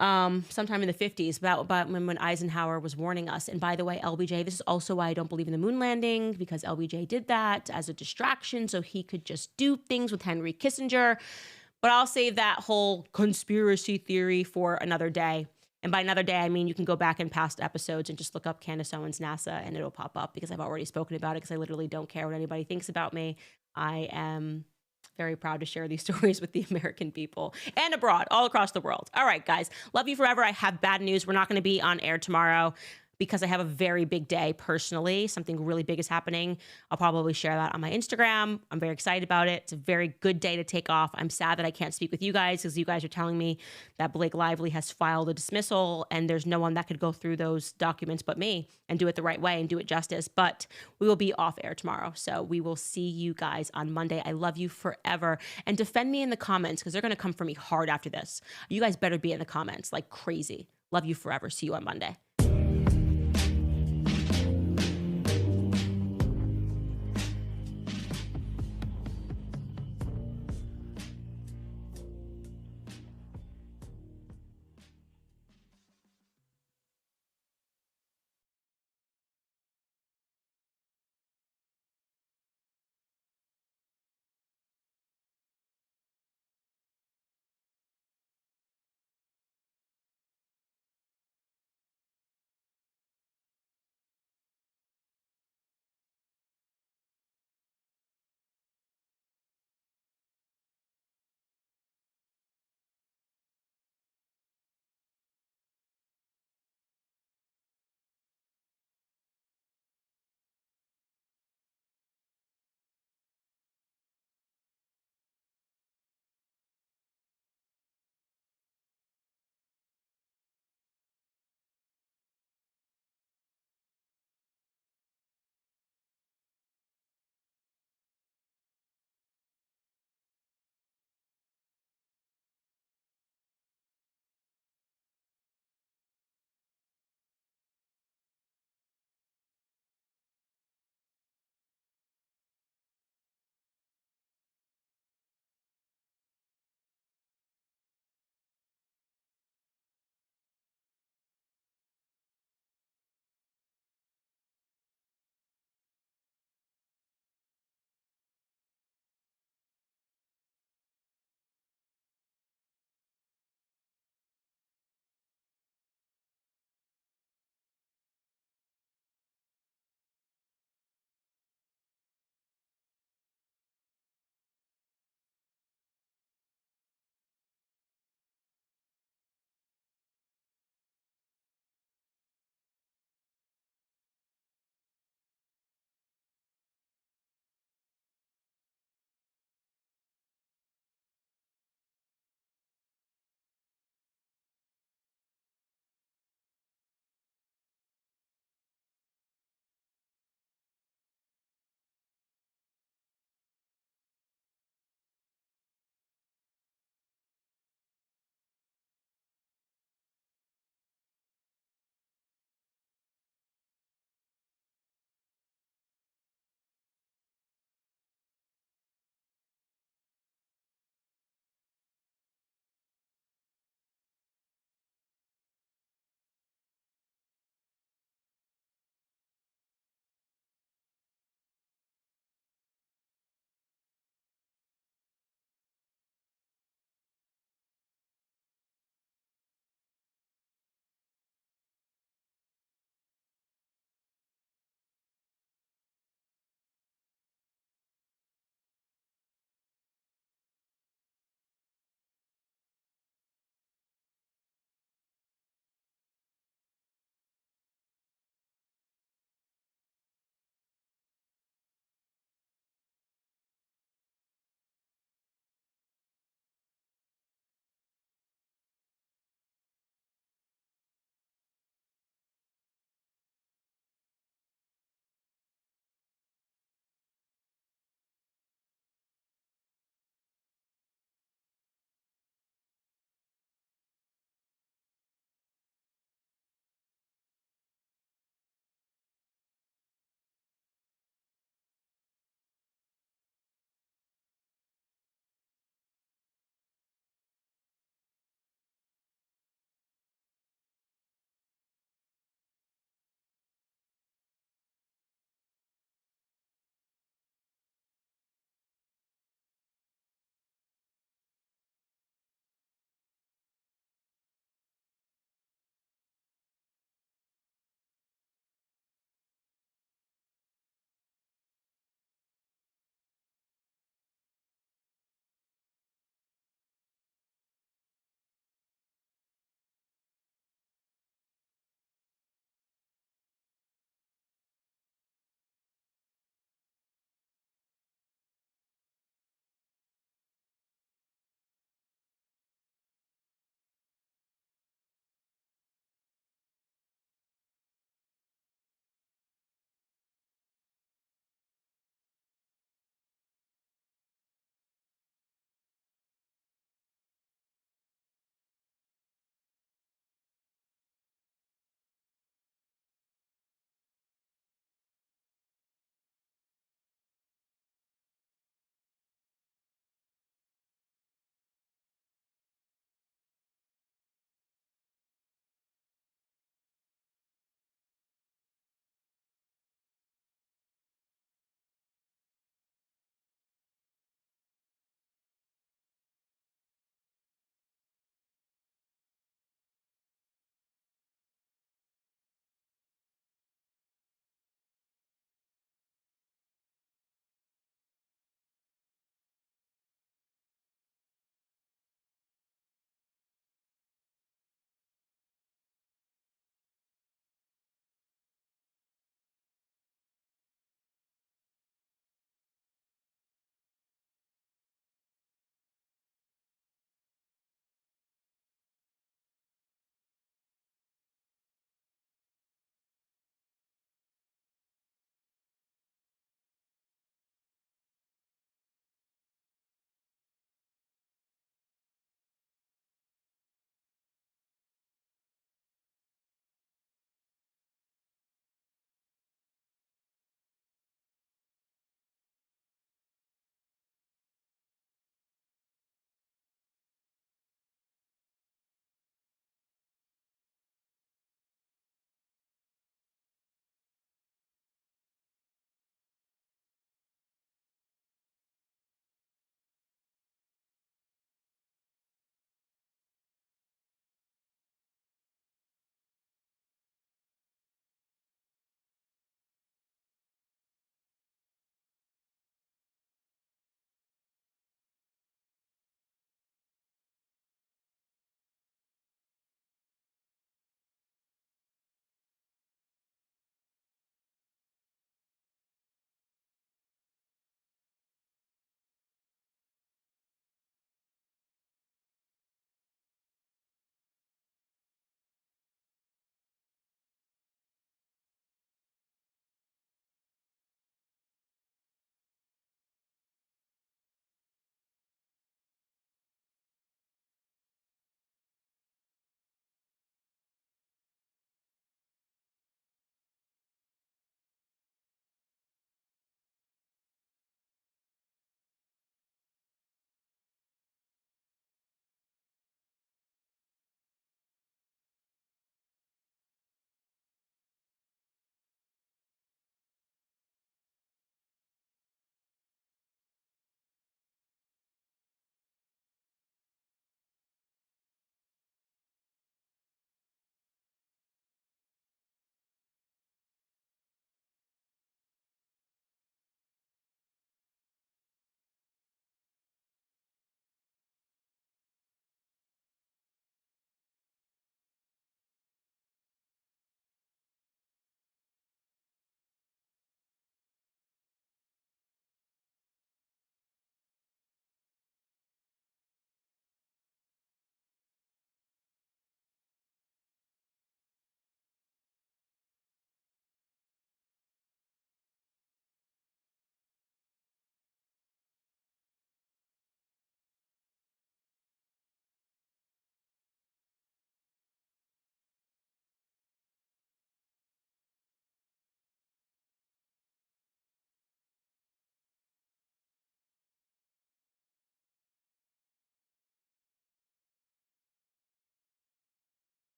Sometime in the 50s, about when Eisenhower was warning us. And by the way, LBJ, this is also why I don't believe in the moon landing, because LBJ did that as a distraction so he could just do things with Henry Kissinger. But I'll save that whole conspiracy theory for another day. And by another day, I mean you can go back in past episodes and just look up Candace Owens NASA and it'll pop up, because I've already spoken about it, because I literally don't care what anybody thinks about me. I am very proud to share these stories with the American people and abroad, all across the world. All right, guys, love you forever. I have bad news. We're not going to be on air tomorrow because I have a very big day personally. Something really big is happening. I'll probably share that on my Instagram. I'm very excited about it. It's a very good day to take off. I'm sad that I can't speak with you guys, because you guys are telling me that Blake Lively has filed a dismissal and there's no one that could go through those documents but me and do it the right way and do it justice. But we will be off air tomorrow. So we will see you guys on Monday. I love you forever. And defend me in the comments, because they're going to come for me hard after this. You guys better be in the comments like crazy. Love you forever. See you on Monday.